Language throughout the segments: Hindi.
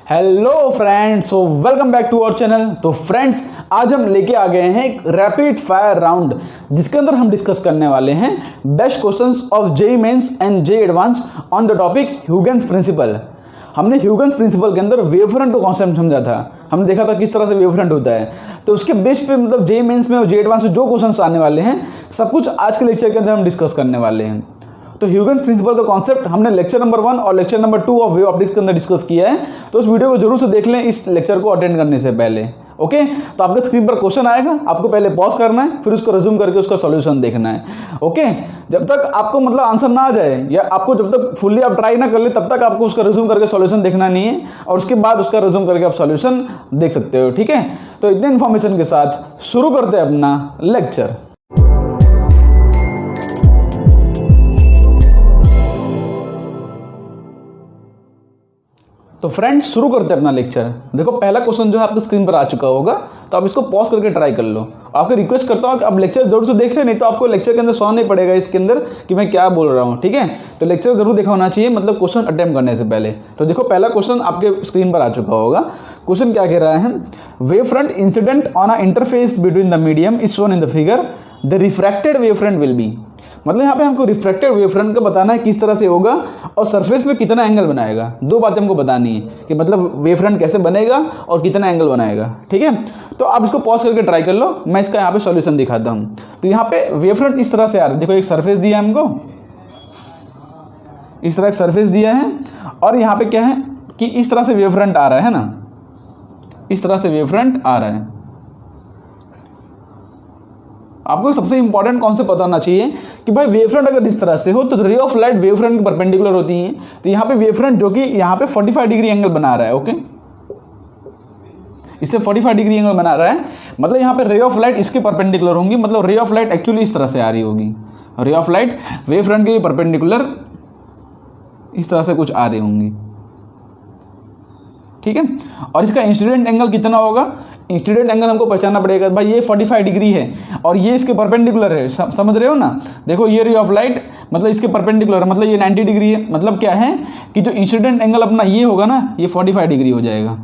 Hello friends, so welcome back to our channel. तो फ्रेंड्स, आज हम लेके आ गए हैं एक रैपिड फायर राउंड जिसके अंदर हम डिस्कस करने वाले हैं best questions of JEE mains and JEE advance on the topic Huygens principle. हमने ह्यूगेन्स प्रिंसिपल के अंदर वेवफ्रंट को कॉन्सेप्ट समझा था, हमने देखा था किस तरह से वेवफ्रंट होता है। तो उसके बेस पे मतलब जेईई मेंस में और जेईई एडवांस में जो क्वेश्चंस आने वाले हैं सब कुछ आज के लेक्चर के अंदर हम डिस्कस करने वाले हैं। तो ह्यूगेन्स प्रिंसिपल का कॉन्सेप्ट हमने लेक्चर नंबर 1 और lecture number 2 of wave optics के अंदर डिस्कस किया है। तो उस वीडियो को जरूर से देख लें इस लेक्चर को अटेंड करने से पहले। ओके, तो आपके स्क्रीन पर क्वेश्चन आएगा, आपको पहले पॉज करना है, फिर उसको रिज्यूम करके उसका सॉल्यूशन देखना है। ओके, जब तक आपको मतलब आंसर ना आ जाए या आपको जब तक फुल्ली आप ट्राई ना कर ले तब तक आपको उसका रिज्यूम करके सॉल्यूशन देखना नहीं है, और उसके बाद उसका रिज्यूम करके आप सॉल्यूशन देख सकते हो। ठीक है, तो इतने इन्फॉर्मेशन के साथ शुरू करते हैं अपना लेक्चर। तो फ्रेंड्स, शुरू करते हैं अपना लेक्चर। देखो, पहला क्वेश्चन जो है आपकी स्क्रीन पर आ चुका होगा, तो आप इसको पॉज करके ट्राई कर लो। आपको रिक्वेस्ट करता हूँ कि आप लेक्चर जरूर से देख लें, नहीं तो आपको लेक्चर के अंदर सुनना नहीं पड़ेगा इसके अंदर कि मैं क्या बोल रहा हूँ। ठीक है, तो लेक्चर जरूर देखा होना चाहिए, मतलब क्वेश्चन अटेम्प्ट करने से पहले। तो देखो, पहला क्वेश्चन आपके स्क्रीन पर आ चुका होगा। क्वेश्चन क्या कह रहा है? Wave front incident on a interface between the medium is shown in the figure, the refracted wave front will be. मतलब यहाँ पे हमको रिफ्रैक्टेड वेव फ्रंट का बताना है किस तरह से होगा और सरफेस में कितना एंगल बनाएगा। दो बातें हमको बतानी है कि मतलब वेव फ्रंट कैसे बनेगा और कितना एंगल बनाएगा। ठीक है, तो आप इसको पॉज करके ट्राई कर लो, मैं इसका यहाँ पे सॉल्यूशन दिखाता हूँ। तो यहाँ पे वेव फ्रंट इस तरह से आ रहा है। देखो, एक सरफेस दिया है हमको, इस तरह एक सरफेस दिया है, और यहाँ पे क्या है कि इस तरह से वेव फ्रंट आ रहा है ना, इस तरह से वेव फ्रंट आ रहा है। आपको सबसे इंपॉर्टेंट कॉन्सेप्ट पता होना चाहिए कि भाई वेव फ्रंट अगर इस तरह से हो तो रे ऑफ लाइट वेव फ्रंट के परपेंडिकुलर होती हैं। तो यहाँ पे वेव फ्रंट जो कि यहाँ पे 45 डिग्री एंगल बना रहा है, ओके, इससे 45 डिग्री एंगल बना रहा है, मतलब यहाँ पे रे ऑफ लाइट इसके परपेंडिकुलर होंगी। मतलब रे ऑफ लाइट एक्चुअली इस तरह से आ रही होगी, रे ऑफ लाइट वेव फ्रंट के परपेंडिकुलर इस तरह से कुछ आ रही होंगी। ठीक है, और इसका इंसिडेंट एंगल कितना होगा? इंसिडेंट एंगल हमको पहचानना पड़ेगा। भाई ये 45 डिग्री है और ये इसके परपेंडिकुलर है, समझ रहे हो ना? देखो, ये रे ऑफ लाइट मतलब इसके परपेंडिकुलर है, मतलब ये 90 डिग्री है। मतलब क्या है कि जो इंसिडेंट एंगल अपना ये होगा ना, ये 45 डिग्री हो जाएगा।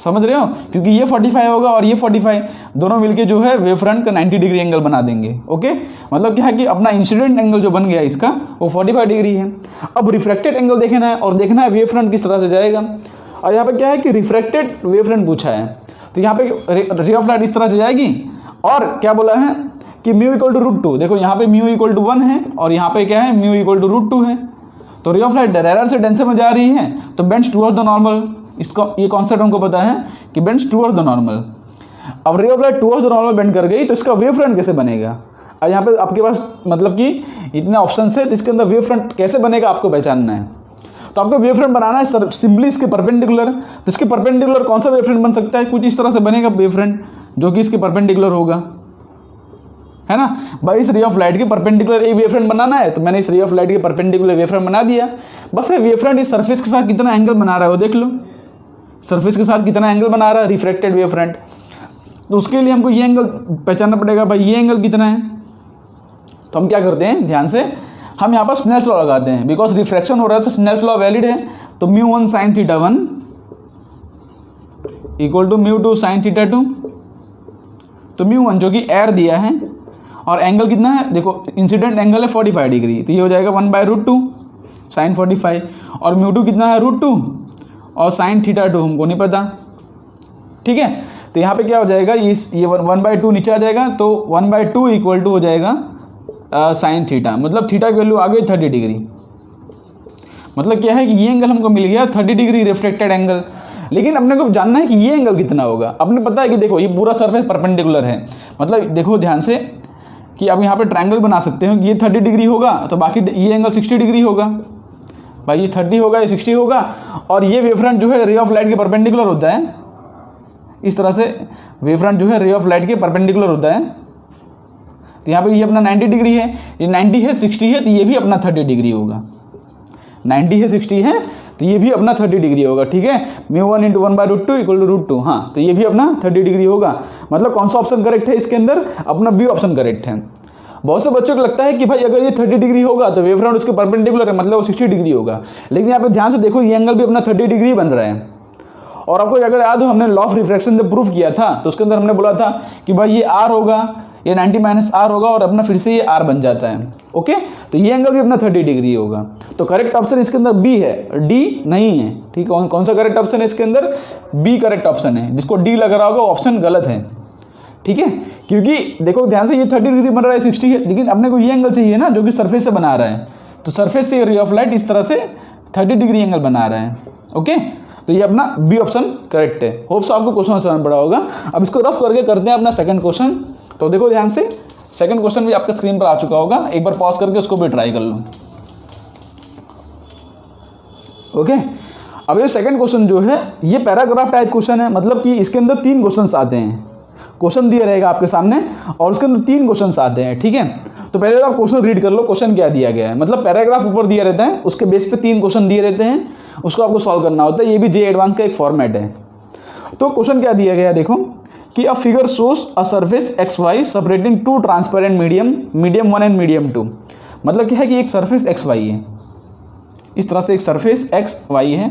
समझ रहे हो? क्योंकि ये 45 होगा और ये 45 दोनों मिलके जो है वेव फ्रंट का 90 डिग्री एंगल बना देंगे। ओके, मतलब क्या है कि अपना इंसिडेंट एंगल जो बन गया इसका वो 45 डिग्री है। अब रिफ्रैक्टेड एंगल देखना है और देखना है वेव फ्रंट किस तरह से जाएगा। और यहाँ पे क्या है कि रिफ्रैक्टेड वेव फ्रंट पूछा है, तो यहाँ पे रे ऑफ लाइट इस तरह से जाएगी, और क्या बोला है कि म्यू इक्वल टू √2। देखो, यहाँ पे म्यू इक्वल टू 1 है और यहाँ पे क्या है, म्यू इक्वल टू √2 है। तो रे ऑफ लाइट रेयर से डेंसर में जा रही है तो बेंड्स टुवर्ड्स द नॉर्मल। इसको ये कॉन्सेप्ट हमको पता है कि बेंड्स टुवर्ड्स द नॉर्मल। अब ray of light towards the normal bend कर गई तो इसका वेव फ्रंट कैसे बनेगा? और यहाँ पे आपके पास मतलब कि इतने ऑप्शन है, इसके अंदर वेव फ्रंट कैसे बनेगा आपको पहचानना है। तो आपको वेव फ्रंट बनाना है सिंपली इसके परपेंडिकुलर। तो इसके परपेंडिकुलर कौन सा वेव फ्रंट बन सकता है? कुछ इस तरह से बनेगा वेव फ्रंट जो कि इसके परपेंडिकुलर होगा, है ना? भाई इस रे ऑफ लाइट के परपेंडिकुलर एक वेव फ्रंट बनाना है, तो मैंने इस रे ऑफ लाइट के परपेंडिकुलर वेव फ्रंट बना दिया। बस है वेव फ्रंट इस सरफेस के साथ कितना एंगल बना रहा है वो देख लो, सरफेस के साथ कितना एंगल बना रहा है रिफ्रैक्टेड वेव फ्रंट। तो उसके लिए हमको ये एंगल पहचानना पड़ेगा, भाई ये एंगल कितना है। तो हम क्या करते हैं, ध्यान से हम यहाँ पर स्नेल्स लॉ लगाते हैं, बिकॉज रिफ्रैक्शन हो रहा है तो स्नेल्स लॉ वैलिड है। तो μ1 sin θ1 इक्वल टू μ2 sin θ2। तो μ1 जो कि एयर दिया है और एंगल कितना है, देखो इंसिडेंट एंगल है 45 डिग्री, तो ये हो जाएगा 1/√2 sin 45, और μ2 कितना है √2 और sin θ2 हमको नहीं पता। ठीक है, तो यहाँ पे क्या हो जाएगा, ये 1/2 नीचे आ जाएगा, तो 1/2 इक्वल टू हो जाएगा sin θ। मतलब थीटा की वैल्यू आ गई 30 डिग्री। मतलब क्या है कि ये एंगल हमको मिल गया 30 डिग्री रिफ्लेक्टेड एंगल। लेकिन अपने को जानना है कि ये एंगल कितना होगा। अपने पता है कि देखो ये पूरा सरफेस परपेंडिकुलर है, मतलब देखो ध्यान से कि अब यहाँ पे ट्रायंगल बना सकते हो, ये 30 डिग्री होगा तो बाकी ये एंगल 60 डिग्री होगा। भाई ये 30 होगा, ये 60 होगा, और ये वेव फ्रंट जो है रे ऑफ लाइट के परपेंडिकुलर होता है। इस तरह से वेव फ्रंट जो है रे ऑफ लाइट के परपेंडिकुलर होता है। तो यहाँ पे ये अपना 90 डिग्री है, ये 90 है 60 है, तो ये भी अपना 30 डिग्री होगा। 90 है 60 है तो ये भी अपना 30 डिग्री होगा। ठीक है, μ1 × 1/√2 इक्वल टू √2। हाँ, तो ये भी अपना 30 डिग्री होगा। मतलब कौन सा ऑप्शन करेक्ट है इसके अंदर? अपना बी ऑप्शन करेक्ट है। बहुत से बच्चों को लगता है कि भाई अगर ये 30 डिग्री होगा तो वेव फ्रंट उसके परपेंडिकुलर है, मतलब वो 60 डिग्री होगा। लेकिन यहाँ पे ध्यान से देखो, ये एंगल भी अपना 30 डिग्री बन रहा है। और आपको अगर याद हो, हमने लॉ ऑफ रिफ्रैक्शन जब प्रूफ किया था तो उसके अंदर हमने बोला था कि भाई ये r होगा, ये 90 माइनस r होगा और अपना फिर से ये r बन जाता है। ओके, तो ये एंगल भी अपना 30 डिग्री होगा। तो करेक्ट ऑप्शन इसके अंदर बी है, डी नहीं है। ठीक है, कौन सा करेक्ट ऑप्शन है इसके अंदर? बी करेक्ट ऑप्शन है। जिसको डी लग रहा होगा ऑप्शन गलत है। ठीक है, क्योंकि देखो ध्यान से, ये 30 डिग्री बन रहा है, 60 है, लेकिन अपने को ये एंगल चाहिए ना जो कि सरफेस से बना रहा है। तो सरफेस से रे ऑफ लाइट इस तरह से 30 डिग्री एंगल बना रहा है। ओके, तो ये अपना बी ऑप्शन करेक्ट है। होप्स आपको क्वेश्चन समझ पड़ा होगा। अब इसको रफ करके करते हैं अपना सेकंड क्वेश्चन। तो देखो ध्यान से, सेकंड क्वेश्चन भी आपके स्क्रीन पर आ चुका होगा, एक बार पॉज करके उसको भी ट्राई कर लो। ओके, अब ये सेकंड क्वेश्चन जो है ये पैराग्राफ टाइप क्वेश्चन है, मतलब कि इसके अंदर 3 क्वेश्चंस आते हैं। क्वेश्चन दिया रहेगा आपके सामने और उसके अंदर 3 क्वेश्चंस आते हैं। ठीक है, तो पहले तो आप क्वेश्चन रीड कर लो, क्वेश्चन क्या दिया गया है। मतलब पैराग्राफ ऊपर दिया रहता है, उसके बेस पे 3 क्वेश्चन दिए रहते हैं, उसको आपको सॉल्व करना होता है। ये भी जे एडवांस का एक फॉर्मेट है। तो क्वेश्चन क्या दिया गया है देखो, कि a figure shows a surface X Y separating 2 transparent medium 1 and medium 2। मतलब क्या है कि एक सरफेस एक्स वाई है, इस तरह से एक सरफेस एक्स वाई है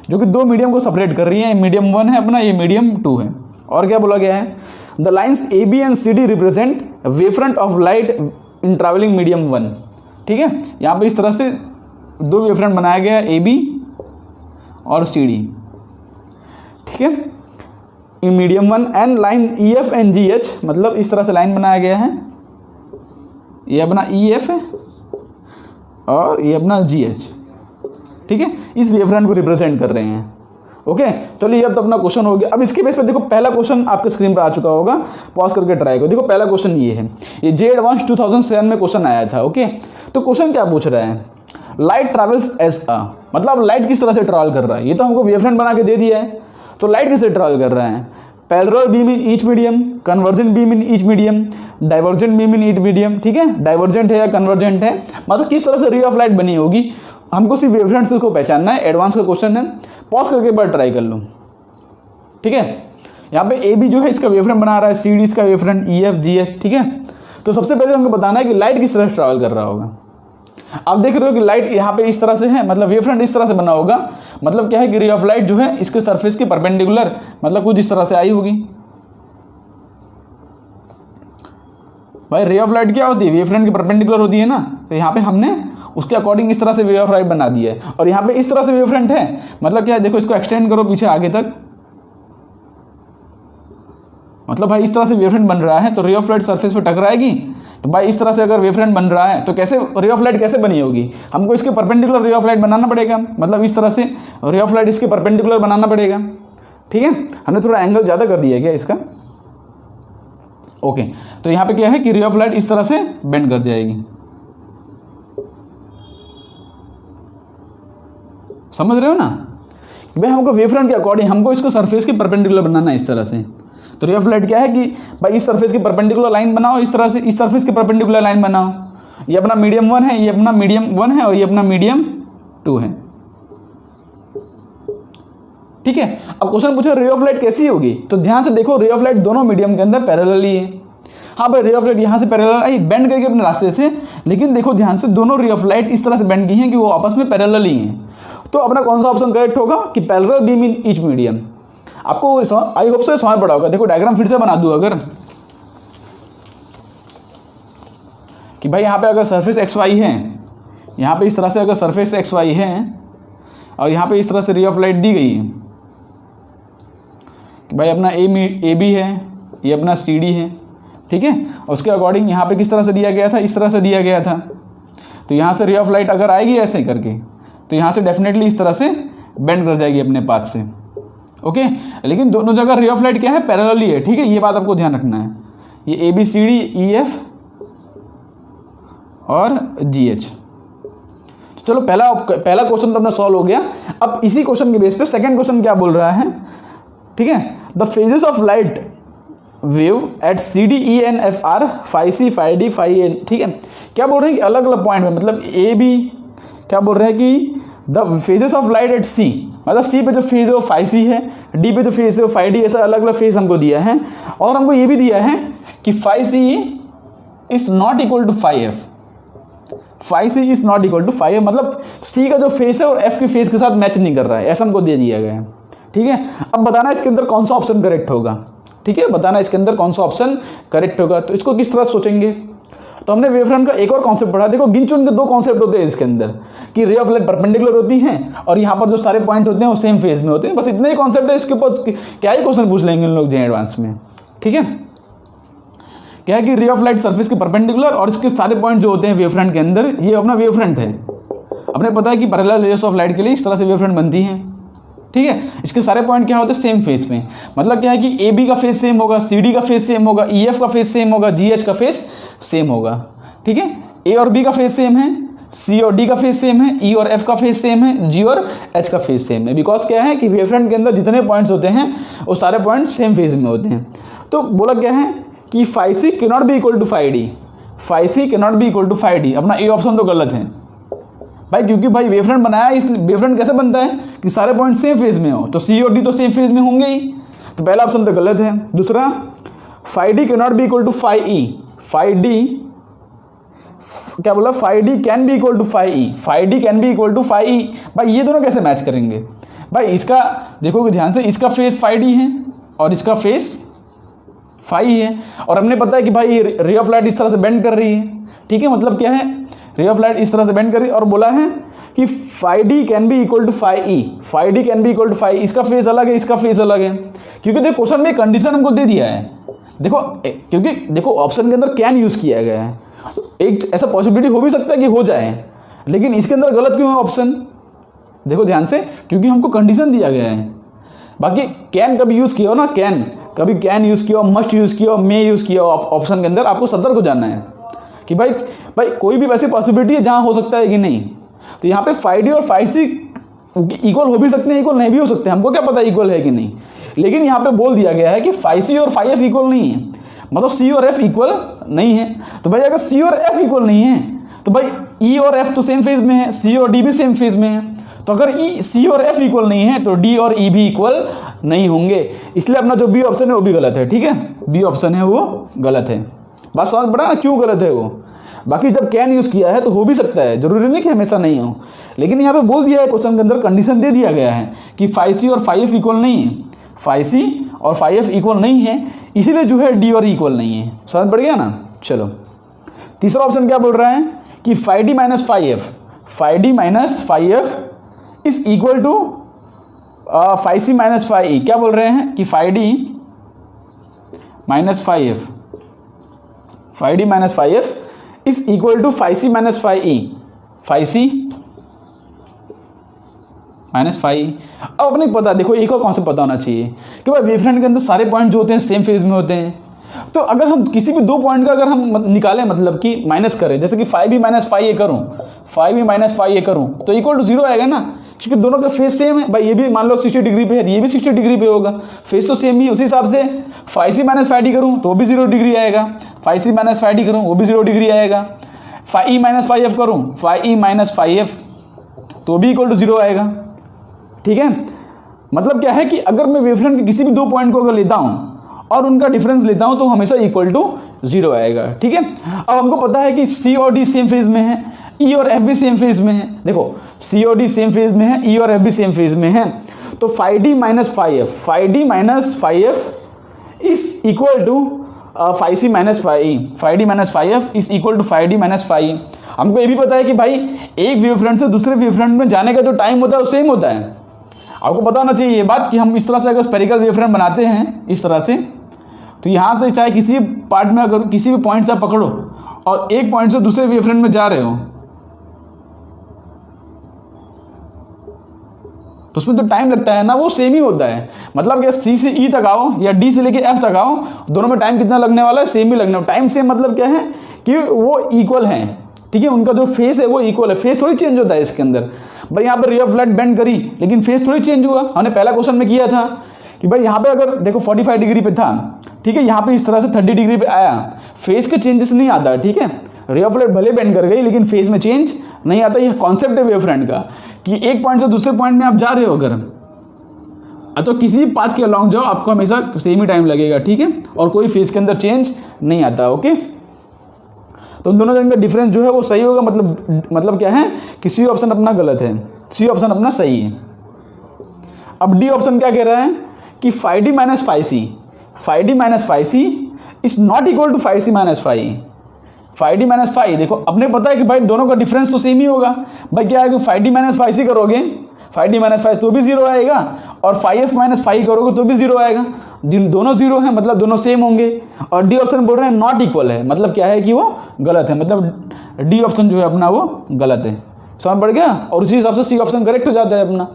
जो कि 2 मीडियम को सेपरेट कर रही है। मीडियम 1 है अपना, ये मीडियम 2 है। और क्या बोला गया है, the lines A B and C D represent wavefront of light in travelling medium 1। ठीक है, यहाँ पे इस तरह से 2 वेवफ्रंट बनाया गया है, ए बी और सी डी। ठीक है, in medium 1 and line E F and G H, मतलब इस तरह से लाइन बनाया गया है। ये अपना ई एफ है और ये अपना जी एच। ठीक है, इस वेवफ्रंट को रिप्रेजेंट कर रहे हैं। ओके, चलिए अब तो अपना क्वेश्चन हो गया। अब इसके बेस पे देखो, पहला क्वेश्चन आपके स्क्रीन पर आ चुका होगा, पॉज करके ट्राई करो। देखो पहला क्वेश्चन ये है, ये जे एडवांस 2007 में क्वेश्चन आया था। ओके, तो क्वेश्चन क्या पूछ रहा है, लाइट ट्रैवल्स एज अ, मतलब लाइट किस तरह से ट्रैवल कर रहा है। ये तो हमको वेवफ्रंट बना के दे दिया है, तो लाइट किससे ट्रैवल कर रहा है, parallel beam in each medium, convergent beam in each medium, divergent beam in each medium. ठीक है, डाइवर्जेंट है या कन्वर्जेंट है, मतलब किस तरह से रे ऑफ लाइट बनी होगी, हमको सिर्फ वेवफ्रंट से को पहचानना है। एडवांस का क्वेश्चन है, पॉज करके एक बार ट्राई कर लो। ठीक है, यहाँ पे ए बी जो है इसका वेवफ्रंट बना रहा है, सी डी इसका wavefront, E F G H. ठीक है, तो सबसे पहले हमको बताना है कि लाइट किस तरह से ट्रैवल कर रहा होगा। आप देख रहे हो कि लाइट यहाँ पे इस तरह से है, मतलब वेवफ्रंट इस तरह से बना होगा। मतलब क्या है कि रे ऑफ लाइट जो है इसके सरफेस के परपेंडिकुलर, मतलब कुछ इस तरह से आई होगी। भाई रे ऑफ लाइट क्या होती है, वेवफ्रंट के परपेंडिकुलर होती है ना। तो यहाँ पे हमने उसके अकॉर्डिंग इस तरह से वे ऑफ लाइट बना दिया है। और यहाँ पे इस तरह से वेवफ्रंट है, मतलब क्या है, देखो इसको एक्सटेंड करो पीछे आगे तक, मतलब भाई इस तरह से वेवफ्रंट बन रहा है तो रे ऑफ लाइट सरफेस पे टकराएगी। तो भाई इस तरह से अगर वेवफ्रंट बन रहा है तो कैसे रे ऑफ लाइट कैसे बनी होगी, हमको इसके परपेंडिकुलर रे ऑफ लाइट बनाना पड़ेगा। मतलब इस तरह से रे ऑफ लाइट इसके परपेंडिकुलर बनाना पड़ेगा। ठीक है, हमने थोड़ा एंगल ज़्यादा कर दिया क्या इसका। ओके, तो यहाँ पे क्या है कि रे ऑफ लाइट इस तरह से बेंड कर जाएगी। समझ रहे हो ना, भाई हमको वेवफ्रंट के अकॉर्डिंग हमको इसको सरफेस के परपेंडिकुलर बनाना है इस तरह से। तो रे ऑफ लाइट क्या है कि भाई इस सरफेस की परपेंडिकुलर लाइन बनाओ, इस तरह से इस सरफेस की परपेंडिकुलर लाइन बनाओ। ये अपना मीडियम 1 है, ये अपना मीडियम 1 है और ये अपना मीडियम 2 है। ठीक है, अब क्वेश्चन पूछा रे ऑफ लाइट कैसी होगी, तो ध्यान से देखो रे ऑफ लाइट दोनों मीडियम के अंदर पैरेलल ही है। हाँ भाई रे ऑफ लाइट यहाँ से पैरेलल आई, बेंड करके अपने रास्ते से, लेकिन देखो ध्यान से दोनों रे ऑफ लाइट इस तरह से बेंड की हैं कि वो आपस में पैरेलल ही हैं। तो अपना कौन सा ऑप्शन करेक्ट होगा कि parallel beam in each medium. आपको आई होप से समझ पड़ा होगा। देखो डायग्राम फिर से बना दूं अगर, कि भाई यहाँ पे अगर सरफेस एक्स वाई है, यहाँ पे इस तरह से अगर सरफेस एक्स वाई है और यहाँ पे इस तरह से रे ऑफ लाइट दी गई है कि भाई अपना ए बी है, ये अपना सी डी है। ठीक है, और उसके अकॉर्डिंग यहाँ पे किस तरह से दिया गया था, इस तरह से दिया गया था। तो यहाँ से रे ऑफ लाइट अगर आएगी ऐसे करके, तो यहाँ से डेफिनेटली इस तरह से बेंड कर जाएगी अपने पाथ से। ओके, लेकिन दोनों जगह रे ऑफ लाइट क्या है, पैरेलल ही है। ठीक है, ये बात आपको ध्यान रखना है। ये A B C D E F और जी एच। तो चलो पहला क्वेश्चन तो अपना सॉल्व हो गया। अब इसी क्वेश्चन के बेस पे सेकंड क्वेश्चन क्या बोल रहा है। ठीक है, the phases of light wave at C D E and F are phi C phi D phi N. ठीक है, क्या बोल रहे हैं कि अलग अलग पॉइंट में, मतलब ए बी क्या बोल रहे हैं कि the phases of light at C, मतलब सी पे जो फेज है वो फाई सी है, डी पे जो फेज है वो फाई डी, ऐसा अलग अलग फेज हमको दिया है। और हमको ये भी दिया है कि phi C is not equal to phi F. Phi C is not equal to phi F, मतलब सी का जो फेस है और एफ के फेस के साथ मैच नहीं कर रहा है, ऐसा हमको दे दिया गया है। ठीक है। अब बताना इसके अंदर कौन सा ऑप्शन करेक्ट होगा, ठीक है, बताना इसके अंदर कौन सा ऑप्शन करेक्ट होगा। तो इसको किस तरह सोचेंगे, तो हमने वेवफ्रंट का एक और कॉन्सेप्ट पढ़ा। देखो गिन चुन के दो कॉन्सेप्ट होते हैं इसके अंदर कि रे ऑफ लाइट परपेंडिकुलर होती हैं और यहाँ पर जो सारे पॉइंट होते हैं वो सेम फेज में होते हैं। बस इतना ही कॉन्सेप्ट है, इसके ऊपर क्या ही क्वेश्चन पूछ लेंगे इन लोग जो एडवांस में, ठीक है। क्या है कि रे ऑफ लाइट सरफेस के परपेंडिकुलर और इसके सारे पॉइंट जो होते हैं वेवफ्रंट के अंदर, ये अपना वेवफ्रंट है। अपने पता है कि पैरेलल रेस ऑफ लाइट के लिए इस तरह से वेवफ्रंट बनती हैं, ठीक है। इसके सारे पॉइंट क्या होते हैं सेम फेज में, मतलब क्या है कि ए बी का फेज सेम होगा, सी डी का फेज सेम होगा, ई एफ का फेज सेम होगा, जी एच का फेज सेम होगा, ठीक है। ए और बी का फेज सेम है, सी और डी का फेज सेम है, ई और एफ का फेज सेम है, जी और एच का फेज सेम है। बिकॉज क्या है कि वेवफ्रंट के अंदर जितने पॉइंट्स होते हैं वो सारे पॉइंट सेम फेज में होते हैं। तो बोला क्या है कि phi C can not be equal to phi D, phi C can not be equal to phi D. अपना ए ऑप्शन तो गलत है भाई, क्योंकि भाई वेवफ्रंट बनाया, इस वेवफ्रंट कैसे बनता है कि सारे पॉइंट सेम फेज में हो, तो सी और डी तो सेम फेज में होंगे ही, तो पहला ऑप्शन तो गलत है। दूसरा, phi D can not be equal to phi E, phi D क्या बोला, phi D can be equal to phi E, phi D can be equal to phi E. भाई ये दोनों कैसे मैच करेंगे भाई, इसका देखोगे ध्यान से, इसका फेस फाई डी है और इसका फेस फाई है, और हमने पता है कि भाई रे ऑफ लाइट इस तरह से बेंड कर रही है, ठीक है। मतलब क्या है, रे ऑफ लाइट इस तरह से बेंड कर रही है और बोला है कि phi D can be equal to phi E, phi D can be equal to phi, इसका फेस अलग है, इसका फेस अलग है, क्योंकि देखो क्वेश्चन में कंडीशन हमको दे दिया है। देखो क्योंकि देखो ऑप्शन के अंदर कैन यूज़ किया गया है, एक ऐसा पॉसिबिलिटी हो भी सकता है कि हो जाए, लेकिन इसके अंदर गलत क्यों है ऑप्शन, देखो ध्यान से, क्योंकि हमको कंडीशन दिया गया है। बाकी कैन कभी यूज़ किया हो ना, कैन कभी कैन यूज़ किया हो, मस्ट यूज़ किया हो, मे यूज़ किया हो, ऑप्शन के अंदर आपको सतर्क हो जाना है कि भाई कोई भी वैसी पॉसिबिलिटी है जहाँ हो सकता है कि नहीं। तो यहाँ पे फाई डी और फाई सी इक्वल हो भी सकते हैं, इक्वल नहीं भी हो सकते हैं, हमको क्या पता इक्वल है कि नहीं, लेकिन यहाँ पे बोल दिया गया है कि फाई सी और फाई एफ इक्वल नहीं है, मतलब सी और एफ इक्वल नहीं है। तो भाई अगर सी और एफ इक्वल नहीं है तो भाई ई और एफ तो सेम फेज में है, सी और डी भी सेम फेज में है, तो अगर ई सी और एफ इक्वल नहीं है तो डी और ई भी इक्वल नहीं होंगे, इसलिए अपना जो बी ऑप्शन है वो भी गलत है, ठीक है। बी ऑप्शन है वो गलत है। बात समझ पड़ा ना क्यों गलत है वो। बाकी जब कैन यूज़ किया है तो हो भी सकता है, जरूरी नहीं कि हमेशा नहीं हो, लेकिन यहाँ पे बोल दिया है क्वेश्चन के अंदर, कंडीशन दे दिया गया है कि फाई सी और फाई एफ इक्वल नहीं है, फाई सी और फाई एफ इक्वल नहीं है, इसीलिए जो है डी और इक्वल नहीं है। समझ पड़ गया ना। चलो तीसरा ऑप्शन क्या बोल रहा है कि phi D minus phi F, phi D minus phi F is equal to phi C minus phi E. क्या बोल रहे हैं कि phi D minus phi F, phi D minus phi F is equal to phi C minus phi E, phi C minus phi. अब अपने पता, देखो एक और कॉन्सेप्ट पता होना चाहिए कि भाई वेवफ्रंट के अंदर सारे पॉइंट जो होते हैं सेम फेज में होते हैं, तो अगर हम किसी भी दो पॉइंट का अगर हम निकालें, मतलब कि माइनस करें, जैसे कि फाई बी माइनस फाई ए करूँ, फाई बी माइनस फाई ए करूँ, तो इक्वल टू जीरो आएगा ना, क्योंकि दोनों का फेस सेम है। भाई ये भी मान लो 60 डिग्री पे है, ये भी 60 डिग्री पे होगा, फेस तो सेम ही। उसी हिसाब से phi C minus phi D करूँ तो भी 0 डिग्री आएगा, phi C minus phi D करूँ वो भी 0 डिग्री आएगा, phi E minus phi F करूँ, phi E minus phi F तो भी इक्वल टू 0 आएगा, ठीक है। मतलब क्या है कि अगर मैं वेवफ्रंट के किसी भी दो पॉइंट को अगर लेता हूँ और उनका डिफरेंस लेता हूँ तो हमेशा इक्वल टू 0 आएगा, ठीक है। अब हमको पता है कि सी और डी सेम फेज में है, ई और एफ भी सेम फेज में है। देखो सी और डी सेम फेज में है, ई और एफ भी सेम फेज में है, तो phi D minus phi F, phi D minus phi F is equal to phi C minus phi E, phi D minus phi F is equal to phi D minus phi E. हमको ये भी पता है कि भाई एक वेवफ्रंट से दूसरे वेवफ्रंट में जाने का जो टाइम होता है वो सेम होता है। आपको पता होना चाहिए ये बात कि हम इस तरह से अगर स्पेरिकल वेवफ्रंट बनाते हैं इस तरह से, तो यहाँ से चाहे किसी पार्ट में अगर किसी भी पॉइंट से आप पकड़ो और एक पॉइंट से दूसरे वेवफ्रंट में जा रहे हो तो उसमें तो टाइम लगता है ना, वो सेम ही होता है। मतलब कि सी से ई तक आओ या डी से लेके एफ तक आओ, दोनों में टाइम कितना लगने वाला है, सेम ही लगने वाला। टाइम सेम मतलब क्या है कि वो इक्वल हैं, ठीक है, उनका जो फेस है वो इक्वल है, फेस थोड़ी चेंज होता है इसके अंदर। भाई यहाँ पर रे ऑफ लाइट बेंड करी लेकिन फेस थोड़ी चेंज हुआ। हमने पहला क्वेश्चन में किया था कि भाई यहाँ पे अगर देखो 45 डिग्री पे था, ठीक है, यहाँ पे इस तरह से 30 डिग्री पे आया, फेस के चेंजेस नहीं आता, ठीक है। रे ऑफ लाइट भले बेंड कर गई लेकिन फेस में चेंज नहीं आता। यह कॉन्सेप्ट है वेवफ्रंट का कि एक पॉइंट से दूसरे पॉइंट में आप जा रहे हो अगर, तो किसी पाथ के अलॉन्ग जाओ, आपको हमेशा सेम ही टाइम लगेगा, ठीक है, और कोई फेस के अंदर चेंज नहीं आता, ओके। तो उन दोनों जन का डिफरेंस जो है वो सही होगा, मतलब क्या है कि सी ऑप्शन अपना गलत है, सी ऑप्शन अपना सही है। अब डी ऑप्शन क्या कह रहा है कि 5d minus 5c, 5d minus 5c is not equal to 5c minus 5। 5d minus 5, देखो अपने पता है कि भाई दोनों का डिफरेंस तो सेम ही होगा। भाई क्या है कि 5d माइनस 5c करोगे, 5d माइनस 5 तो भी 0 आएगा, और 5f माइनस 5 करोगे तो भी 0 आएगा। दोनों 0 है, मतलब दोनों सेम होंगे। और डी ऑप्शन बोल रहे हैं नॉट इक्वल है, मतलब क्या है कि वो गलत है, मतलब डी ऑप्शन जो है अपना वो गलत है। समझ पड़ गया? और उसी हिसाब से सी ऑप्शन करेक्ट हो जाता है अपना।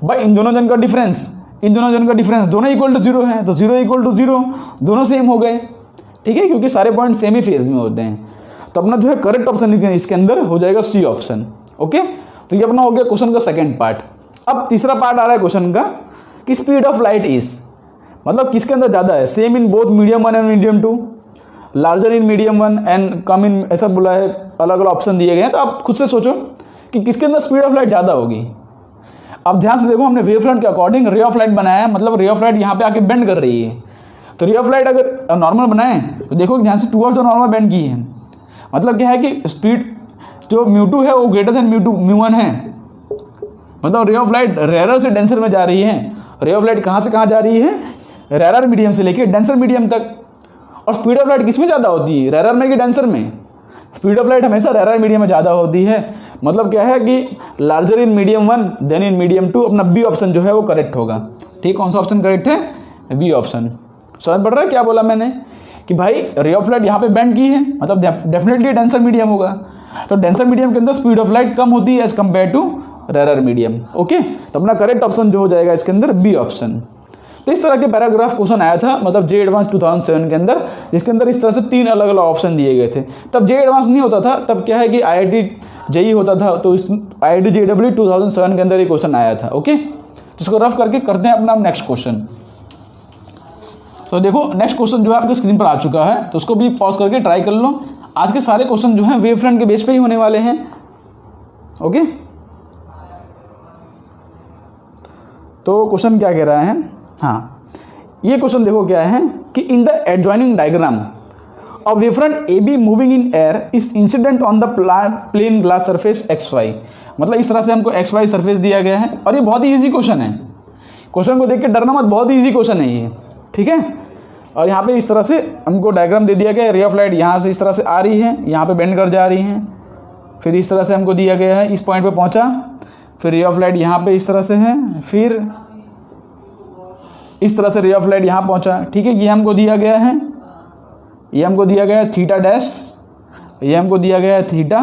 भाई इन दोनों जन का डिफरेंस, दोनों इक्वल टू 0 है, तो 0 इक्वल टू 0 दोनों सेम हो गए। ठीक है, क्योंकि सारे पॉइंट सेम ही फेज में होते हैं। तो अपना जो है करेक्ट ऑप्शन इसके अंदर हो जाएगा सी ऑप्शन। ओके, तो ये अपना हो गया क्वेश्चन का सेकंड पार्ट। अब तीसरा पार्ट आ रहा है क्वेश्चन का कि स्पीड ऑफ लाइट इज, मतलब किसके अंदर ज़्यादा है, same in both medium 1 and medium 2, larger in medium 1 and कम इन, ऐसा बोला है, अलग अलग ऑप्शन दिए गए हैं। तो आप खुद से सोचो कि किसके अंदर स्पीड ऑफ लाइट ज़्यादा होगी। अब ध्यान से देखो, हमने वेव फ्रंट के अकॉर्डिंग रे ऑफ लाइट बनाया है, मतलब रे ऑफ लाइट यहाँ पे आके बेंड कर रही है। तो रे ऑफ लाइट अगर नॉर्मल बनाए तो देखो ध्यान से टूवर्ड्स द नॉर्मल बेंड की है, मतलब क्या है कि स्पीड जो μ2 है वो ग्रेटर देन μ1 है, मतलब रे ऑफ लाइट रेयर से डेंसर में जा रही है। रे ऑफ लाइट कहाँ से कहाँ जा रही है, रेयर मीडियम से लेके डेंसर मीडियम तक। और स्पीड ऑफ लाइट किस में ज़्यादा होती है, रेयर में कि डेंसर में? स्पीड ऑफ लाइट हमेशा रेयर मीडियम में ज़्यादा होती है। मतलब क्या है कि larger in medium 1 than in medium 2, अपना बी ऑप्शन जो है वो करेक्ट होगा। ठीक, कौन सा ऑप्शन करेक्ट है? B option. समझ पड़ रहा है क्या बोला मैंने कि भाई रे ऑफ लाइट यहाँ पे बेंड की है, मतलब डेफिनेटली डेंसर मीडियम होगा। तो डेंसर मीडियम के अंदर स्पीड ऑफ लाइट कम होती है as compared to rare medium. Okay, तो अपना करेक्ट ऑप्शन जो हो जाएगा इसके अंदर बी ऑप्शन। तो इस तरह के पैराग्राफ क्वेश्चन आया था, मतलब जे एडवांस 2007 के अंदर, जिसके अंदर इस तरह से 3 अलग अलग ऑप्शन दिए गए थे। तब जे एडवांस नहीं होता था, तब क्या है कि IIT जेई होता था। तो इस IIT JEE 2007 के अंदर ये क्वेश्चन आया था। ओके, तो इसको रफ करके करते हैं अपना नेक्स्ट क्वेश्चन। तो देखो नेक्स्ट क्वेश्चन जो है आपके स्क्रीन पर आ चुका है, तो उसको भी पॉज करके ट्राई कर लो। आज के सारे क्वेश्चन जो हैं वेव फ्रंट के बेस पे ही होने वाले हैं। ओके, तो क्वेश्चन क्या कह रहा है, हाँ ये क्वेश्चन देखो क्या है कि in the adjoining diagram of wave front AB moving in air is incident on the plane glass surface XY। मतलब इस तरह से हमको XY सरफेस दिया गया है, और ये बहुत ही ईजी क्वेश्चन है। क्वेश्चन को देख के डरना मत, बहुत ही ईजी क्वेश्चन है ये। ठीक है, और यहाँ पे इस तरह से हमको डायग्राम दे दिया गया है। रे ऑफ लाइट यहाँ से इस तरह से आ रही है, यहाँ पे बेंड कर जा रही है, फिर इस तरह से हमको दिया गया है, इस पॉइंट पे पहुँचा, फिर रे ऑफ लाइट यहाँ पे इस तरह से है, फिर इस तरह से रे ऑफ लाइट यहाँ पहुँचा। ठीक है, ये हमको दिया गया है, ये हमको दिया गया है थीटा डैश, ये हमको दिया गया है थीटा,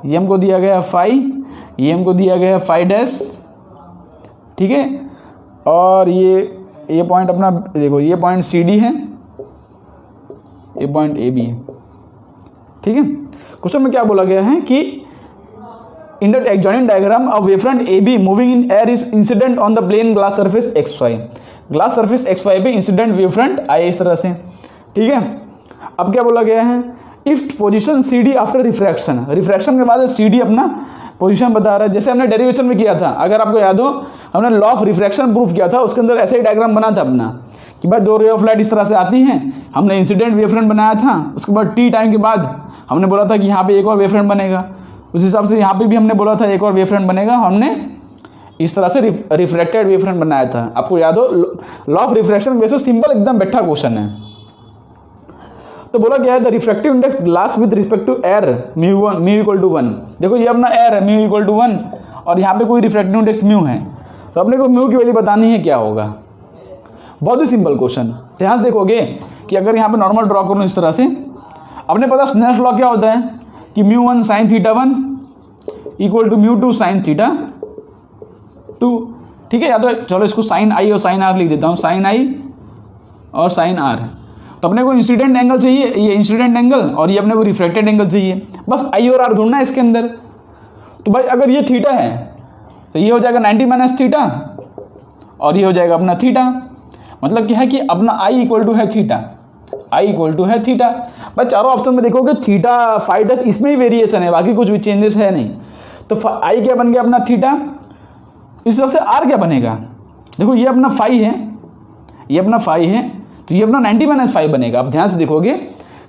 ये हमको दिया गया है फाई, ये हमको दिया गया है फाई डैश। ठीक है, और ये पॉइंट अपना देखो, ये पॉइंट CD है, ये पॉइंट AB है। ठीक है, क्वेश्चन में क्या बोला गया है कि in the adjoining diagram of wave front AB moving in air is incident on the plane glass surface XY। Glass surface XY पे इंसिडेंट वेव फ्रंट आए इस तरह से। ठीक है, अब क्या बोला गया है, if position CD after refraction, refraction के बाद CD अपना पोजीशन बता रहा है। जैसे हमने डेरिवेशन में किया था, अगर आपको याद हो, हमने लॉ ऑफ रिफ्रैक्शन प्रूफ किया था, उसके अंदर ऐसा ही डायग्राम बना था अपना कि भाई 2 रे ऑफ लाइट इस तरह से आती हैं, हमने इंसिडेंट वेव फ्रंट बनाया था। उसके बाद T टाइम के बाद हमने बोला था कि यहाँ पे एक और वेव फ्रंट बनेगा, उस हिसाब से यहाँ पे भी हमने बोला था एक और वेव फ्रंट बनेगा। हमने इस तरह से रिफ्लेक्टेड वेव फ्रंट बनाया था। आपको याद हो, लॉ ऑफ रिफ्रैक्शन वैसे सिंपल एकदम बैठा क्वेश्चन है। तो बोला गया है the refractive index glass with respect to air μ=1। देखो ये अपना एयर है μ=1, और यहाँ पे कोई रिफ्रैक्टिव इंडेक्स म्यू है, तो अपने को म्यू की वैल्यू बतानी है क्या होगा। बहुत ही सिंपल क्वेश्चन। ध्यान से देखोगे कि अगर यहाँ पे नॉर्मल ड्रॉ करूँ इस तरह से, अपने पता स्नेल्स लॉ क्या होता है कि μ1 sin θ1 = μ2 sin θ2। ठीक है, या तो चलो इसको sin I और sin R लिख देता हूँ, sin I और sin R। तो अपने को इंसिडेंट एंगल चाहिए, ये इंसिडेंट एंगल, और ये अपने को रिफ्लेक्टेड एंगल चाहिए। बस I और R ढूंढना है इसके अंदर। तो भाई अगर ये थीटा है तो ये हो जाएगा 90 - थीटा, और ये हो जाएगा अपना थीटा। मतलब क्या है कि अपना I = है थीटा, I = है थीटा। भाई चारों ऑप्शन में देखोगे थीटा फाई डैश, इसमें ही वेरिएशन है, बाकी कुछ भी चेंजेस है नहीं। तो I क्या बन गया अपना थीटा, इस तरफ से R क्या बनेगा, देखो ये अपना फाई है, ये अपना फाई है, तो ये अपना 90 - 5 बनेगा। अब ध्यान से देखोगे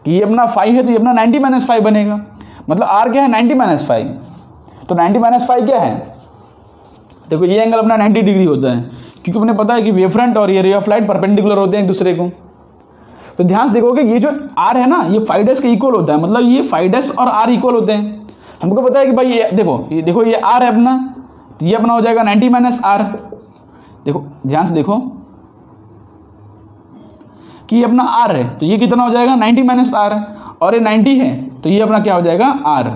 कि ये अपना फाई है, तो ये अपना 90 - 5 बनेगा। मतलब R क्या है 90 - 5, तो 90 - 5 क्या है देखो ये एंगल अपना 90 डिग्री होता है, क्योंकि अपने पता है कि वेव फ्रंट और ये रे ऑफ लाइट परपेंडिकुलर होते हैं एक दूसरे को। तो ध्यान से देखोगे ये जो आर है ना, ये 5 के इक्वल होता है, मतलब ये 5 और आर इक्वल होते हैं। हमको पता है कि भाई ये देखो ये आर है अपना, तो ये अपना हो जाएगा 90 माइनस आर। देखो ध्यान से देखो कि ये अपना आर है, तो ये कितना हो जाएगा 90 माइनस आर, और ये 90 है तो ये अपना क्या हो जाएगा आर।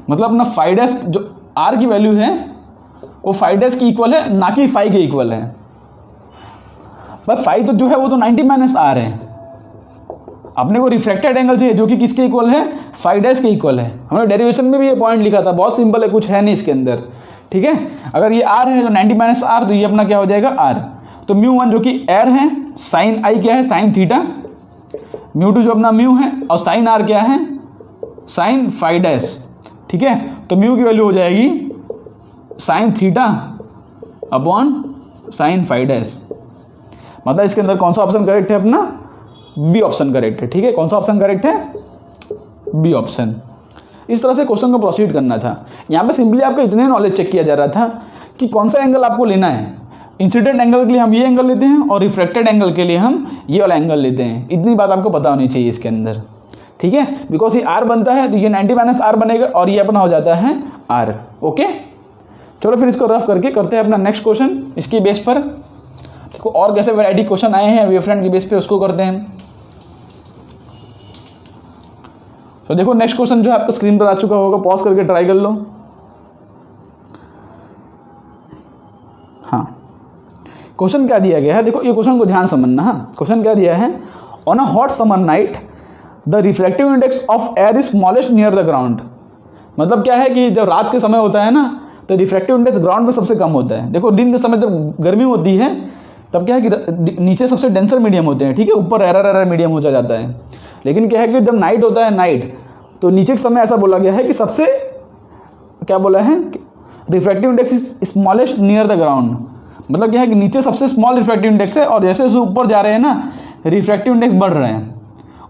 मतलब अपना 5 जो आर की वैल्यू है वो 5 की इक्वल है, ना कि 5 के इक्वल है। बस 5 तो जो है वो तो 90 माइनस आर है। अपने को रिफ्रैक्टेड एंगल चाहिए जो कि किसके इक्वल है, 5 के इक्वल है। हमने डेरिवेशन में भी ये पॉइंट लिखा था, बहुत सिंपल है, कुछ है नहीं इसके अंदर, ठीक है। अगर ये आर है तो 90 माइनस आर, तो ये अपना क्या हो जाएगा आर। तो μ1 जो कि एयर है, साइन आई क्या है साइन थीटा, μ2 जो अपना म्यू है, और साइन आर क्या है साइन 5, ठीक है। तो म्यू की वैल्यू हो जाएगी साइन थीटा अपॉन साइन 5। मतलब इसके अंदर कौन सा ऑप्शन करेक्ट है अपना, बी ऑप्शन करेक्ट है, ठीक है। कौन सा ऑप्शन करेक्ट है, बी ऑप्शन। इस तरह से क्वेश्चन को प्रोसीड करना था। यहाँ पे सिंपली आपका इतने नॉलेज चेक किया जा रहा था कि कौन सा एंगल आपको लेना है। इंसिडेंट एंगल के लिए हम ये एंगल लेते हैं और रिफ्रैक्टेड एंगल के लिए हम ये वाला एंगल लेते हैं। इतनी बात आपको पता होनी चाहिए इसके अंदर, ठीक है। बिकॉज ये आर बनता है तो ये 90 माइनस आर बनेगा और ये अपना हो जाता है आर। ओके, चलो फिर इसको रफ करके करते हैं अपना नेक्स्ट क्वेश्चन। इसके बेस पर देखो और कैसे वैरायटी क्वेश्चन आए हैं वेवफ्रंट के बेस पे, उसको करते हैं। तो देखो नेक्स्ट क्वेश्चन जो है आपको स्क्रीन पर आ चुका होगा, पॉज करके ट्राई कर लो। हाँ, क्वेश्चन क्या दिया गया है, देखो ये क्वेश्चन को ध्यान समझना। हाँ, क्वेश्चन क्या दिया है, on a hot summer night the refractive index of air is smallest near the ground. मतलब क्या है कि जब रात के समय होता है ना तो रिफ्रैक्टिव इंडेक्स ग्राउंड पे सबसे कम होता है। देखो दिन के समय जब गर्मी होती है तब क्या है कि नीचे सबसे डेंसर मीडियम होते हैं, ठीक है, ऊपर एरर मीडियम हो जाता है। लेकिन क्या है कि जब नाइट होता है, नाइट तो नीचे के समय ऐसा बोला गया है कि सबसे क्या बोला है, refractive index is smallest near the ground. मतलब क्या है कि नीचे सबसे स्मॉल रिफ्रैक्टिव इंडेक्स है, और जैसे जैसे ऊपर जा रहे हैं ना रिफ्रैक्टिव इंडेक्स बढ़ रहे हैं।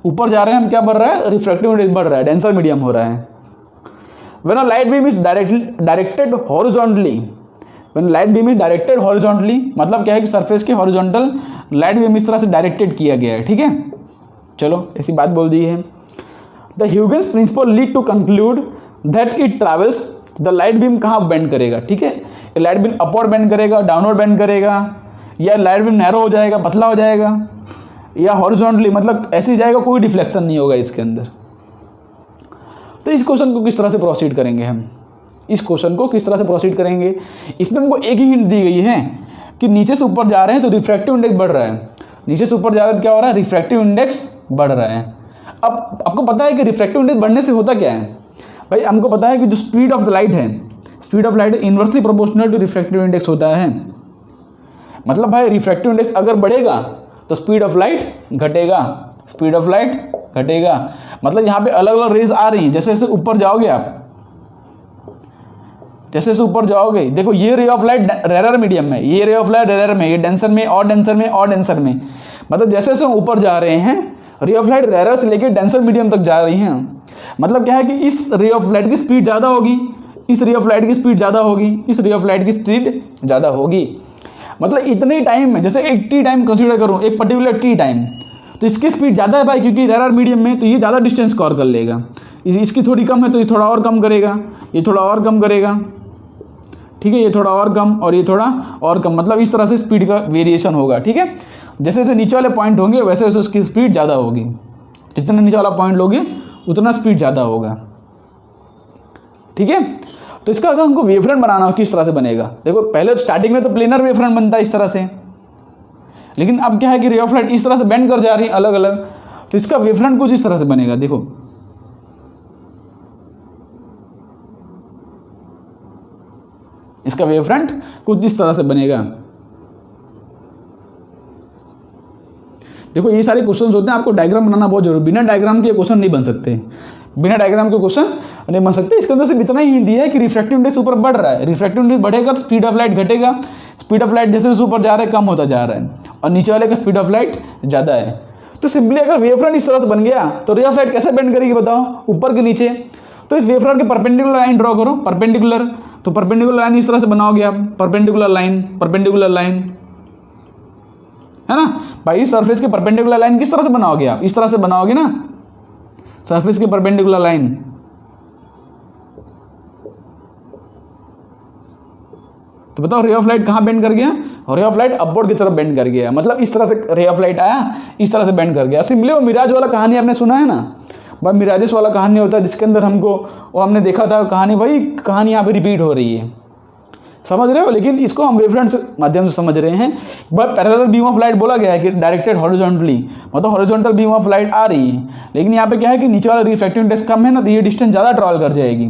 ऊपर जा रहे हैं हम, क्या बढ़ रहा है, रिफ्रैक्टिव इंडेक्स बढ़ रहा है, डेंसर मीडियम हो रहा है। When a light beam is directed horizontally, when light beam is directed horizontally मतलब क्या है कि सरफेस के हॉरिजॉन्टल लाइट बीम इस तरह से डायरेक्टेड किया गया है, ठीक है। चलो ऐसी बात बोल दी है। The Huygens principle lead to conclude that it travels, the light beam कहाँ बेंड करेगा, ठीक है। लाइट बीम अपवर्ड बेंड करेगा, डाउनवर्ड बेंड करेगा, या लाइट बीम नैरो हो जाएगा, पतला हो जाएगा, या हॉरिजॉन्टली मतलब ऐसे ही जाएगा, कोई डिफ्लेक्शन नहीं होगा इसके अंदर। तो इस क्वेश्चन को किस तरह से प्रोसीड करेंगे हम, इस क्वेश्चन को किस तरह से प्रोसीड करेंगे। इसमें हमको एक ही हिंट दी गई है कि नीचे से ऊपर जा रहे हैं तो रिफ्रैक्टिव इंडेक्स बढ़ रहा है, नीचे से ऊपर जा रहे हैं तो क्या हो रहा है, रिफ्रैक्टिव इंडेक्स बढ़ रहा है। अब आपको पता है कि रिफ्रैक्टिव इंडेक्स बढ़ने से होता क्या है भाई, हमको पता है कि जो स्पीड ऑफ द लाइट है, speed of light inversely proportional to refractive index होता है। मतलब भाई रिफ्रैक्टिव इंडेक्स अगर बढ़ेगा तो स्पीड ऑफ लाइट घटेगा, स्पीड ऑफ लाइट घटेगा। मतलब यहाँ पे अलग अलग रेज आ रही हैं, जैसे जैसे ऊपर जाओगे आप, जैसे जैसे ऊपर जाओगे, देखो ये रे ऑफ लाइट रेरर मीडियम में, ये रे ऑफ लाइट रेरर में, ये डेंसर में और डेंसर में और डेंसर में। मतलब जैसे जैसे ऊपर जा रहे हैं रे ऑफ लाइट रेरर से लेकर डेंसर मीडियम तक जा रही हैं। मतलब क्या है कि इस रे ऑफ लाइट की स्पीड ज़्यादा होगी, इस रे ऑफ लाइट की स्पीड ज़्यादा होगी, इस रे ऑफ लाइट की स्पीड ज़्यादा होगी। मतलब इतने टाइम में, जैसे एक टी टाइम कंसीडर करूँ, एक पर्टिकुलर टी टाइम, तो इसकी स्पीड ज़्यादा है भाई, क्योंकि रेरर मीडियम में तो ये ज़्यादा डिस्टेंस कवर कर लेगा। इसकी थोड़ी कम है तो ये थोड़ा और कम करेगा, ये थोड़ा और कम करेगा, ठीक है, ये थोड़ा और कम और ये थोड़ा और कम। मतलब इस तरह से स्पीड का वेरिएशन होगा, ठीक है। जैसे जैसे नीचे वाले पॉइंट होंगे वैसे वैसे उसकी स्पीड ज़्यादा होगी, जितना नीचे वाला पॉइंट लोगे उतना स्पीड ज़्यादा होगा, ठीक है। तो इसका अगर हमको वेवफ्रंट बनाना हो किस तरह से बनेगा, देखो पहले स्टार्टिंग में तो प्लेनर वेवफ्रंट बनता है इस तरह से, लेकिन अब क्या है कि रे ऑफ लाइट इस तरह से बेंड कर जा रही है अलग अलग, तो इसका वेवफ्रंट कुछ इस तरह से बनेगा। देखो इसका वेवफ्रंट कुछ इस तरह से बनेगा। देखो ये सारे क्वेश्चंस होते हैं, आपको डायग्राम बनाना बहुत जरूरी, बिना डायग्राम के क्वेश्चन नहीं बन सकते, बिना डायग्राम के क्वेश्चन नहीं बन सकते। इसके अंदर सिर्फ इतना ही दिया है कि रिफ्रैक्टिव इंडेक्स ऊपर बढ़ रहा है, रिफ्रैक्टिव इंडेक्स बढ़ेगा तो स्पीड ऑफ लाइट घटेगा, स्पीड ऑफ लाइट जैसे जैसे ऊपर जा रहा है कम होता जा रहा है, और नीचे वाले का स्पीड ऑफ लाइट ज़्यादा है। तो सिंपली अगर वेवफ्रंट इस तरह से बन गया तो रे ऑफ लाइट कैसे बेंड करेगी बताओ, ऊपर के नीचे। तो इस वेवफ्रंट के परपेंडिकुलर लाइन ड्रॉ करो, परपेंडिकुलर तो परपेंडिकुलर लाइन इस तरह से बनाओगे आप, परपेंडिकुलर लाइन, है ना भाई। सरफेस के परपेंडिकुलर लाइन किस तरह से बनाओगे आप, इस तरह से बनाओगे ना, सरफेस के परपेंडिकुलर लाइन। तो बताओ रे ऑफ लाइट कहाँ बेंड कर गया, रे ऑफ लाइट अपवर्ड की तरफ बेंड कर गया, मतलब इस तरह से रे ऑफ लाइट आया, इस तरह से बेंड कर गया। सिंपली वो मिराज वाला कहानी आपने सुना है ना, भाई मिराजेस वाला कहानी होता है जिसके अंदर हमको वो हमने देखा था कहानी, वही कहानी यहाँ पे रिपीट हो रही है, समझ रहे हो। लेकिन इसको हम वेवफ्रंट माध्यम से समझ रहे हैं। But parallel beam of light बोला गया है कि डायरेक्टेड हॉरिजॉन्टली, मतलब हॉरिजॉन्टल बीम ऑफ लाइट आ रही है, लेकिन यहाँ पे क्या है कि नीचे वाला रिफ्रैक्टिव इंडेक्स कम है ना, तो ये डिस्टेंस ज़्यादा ट्रैवल कर जाएगी।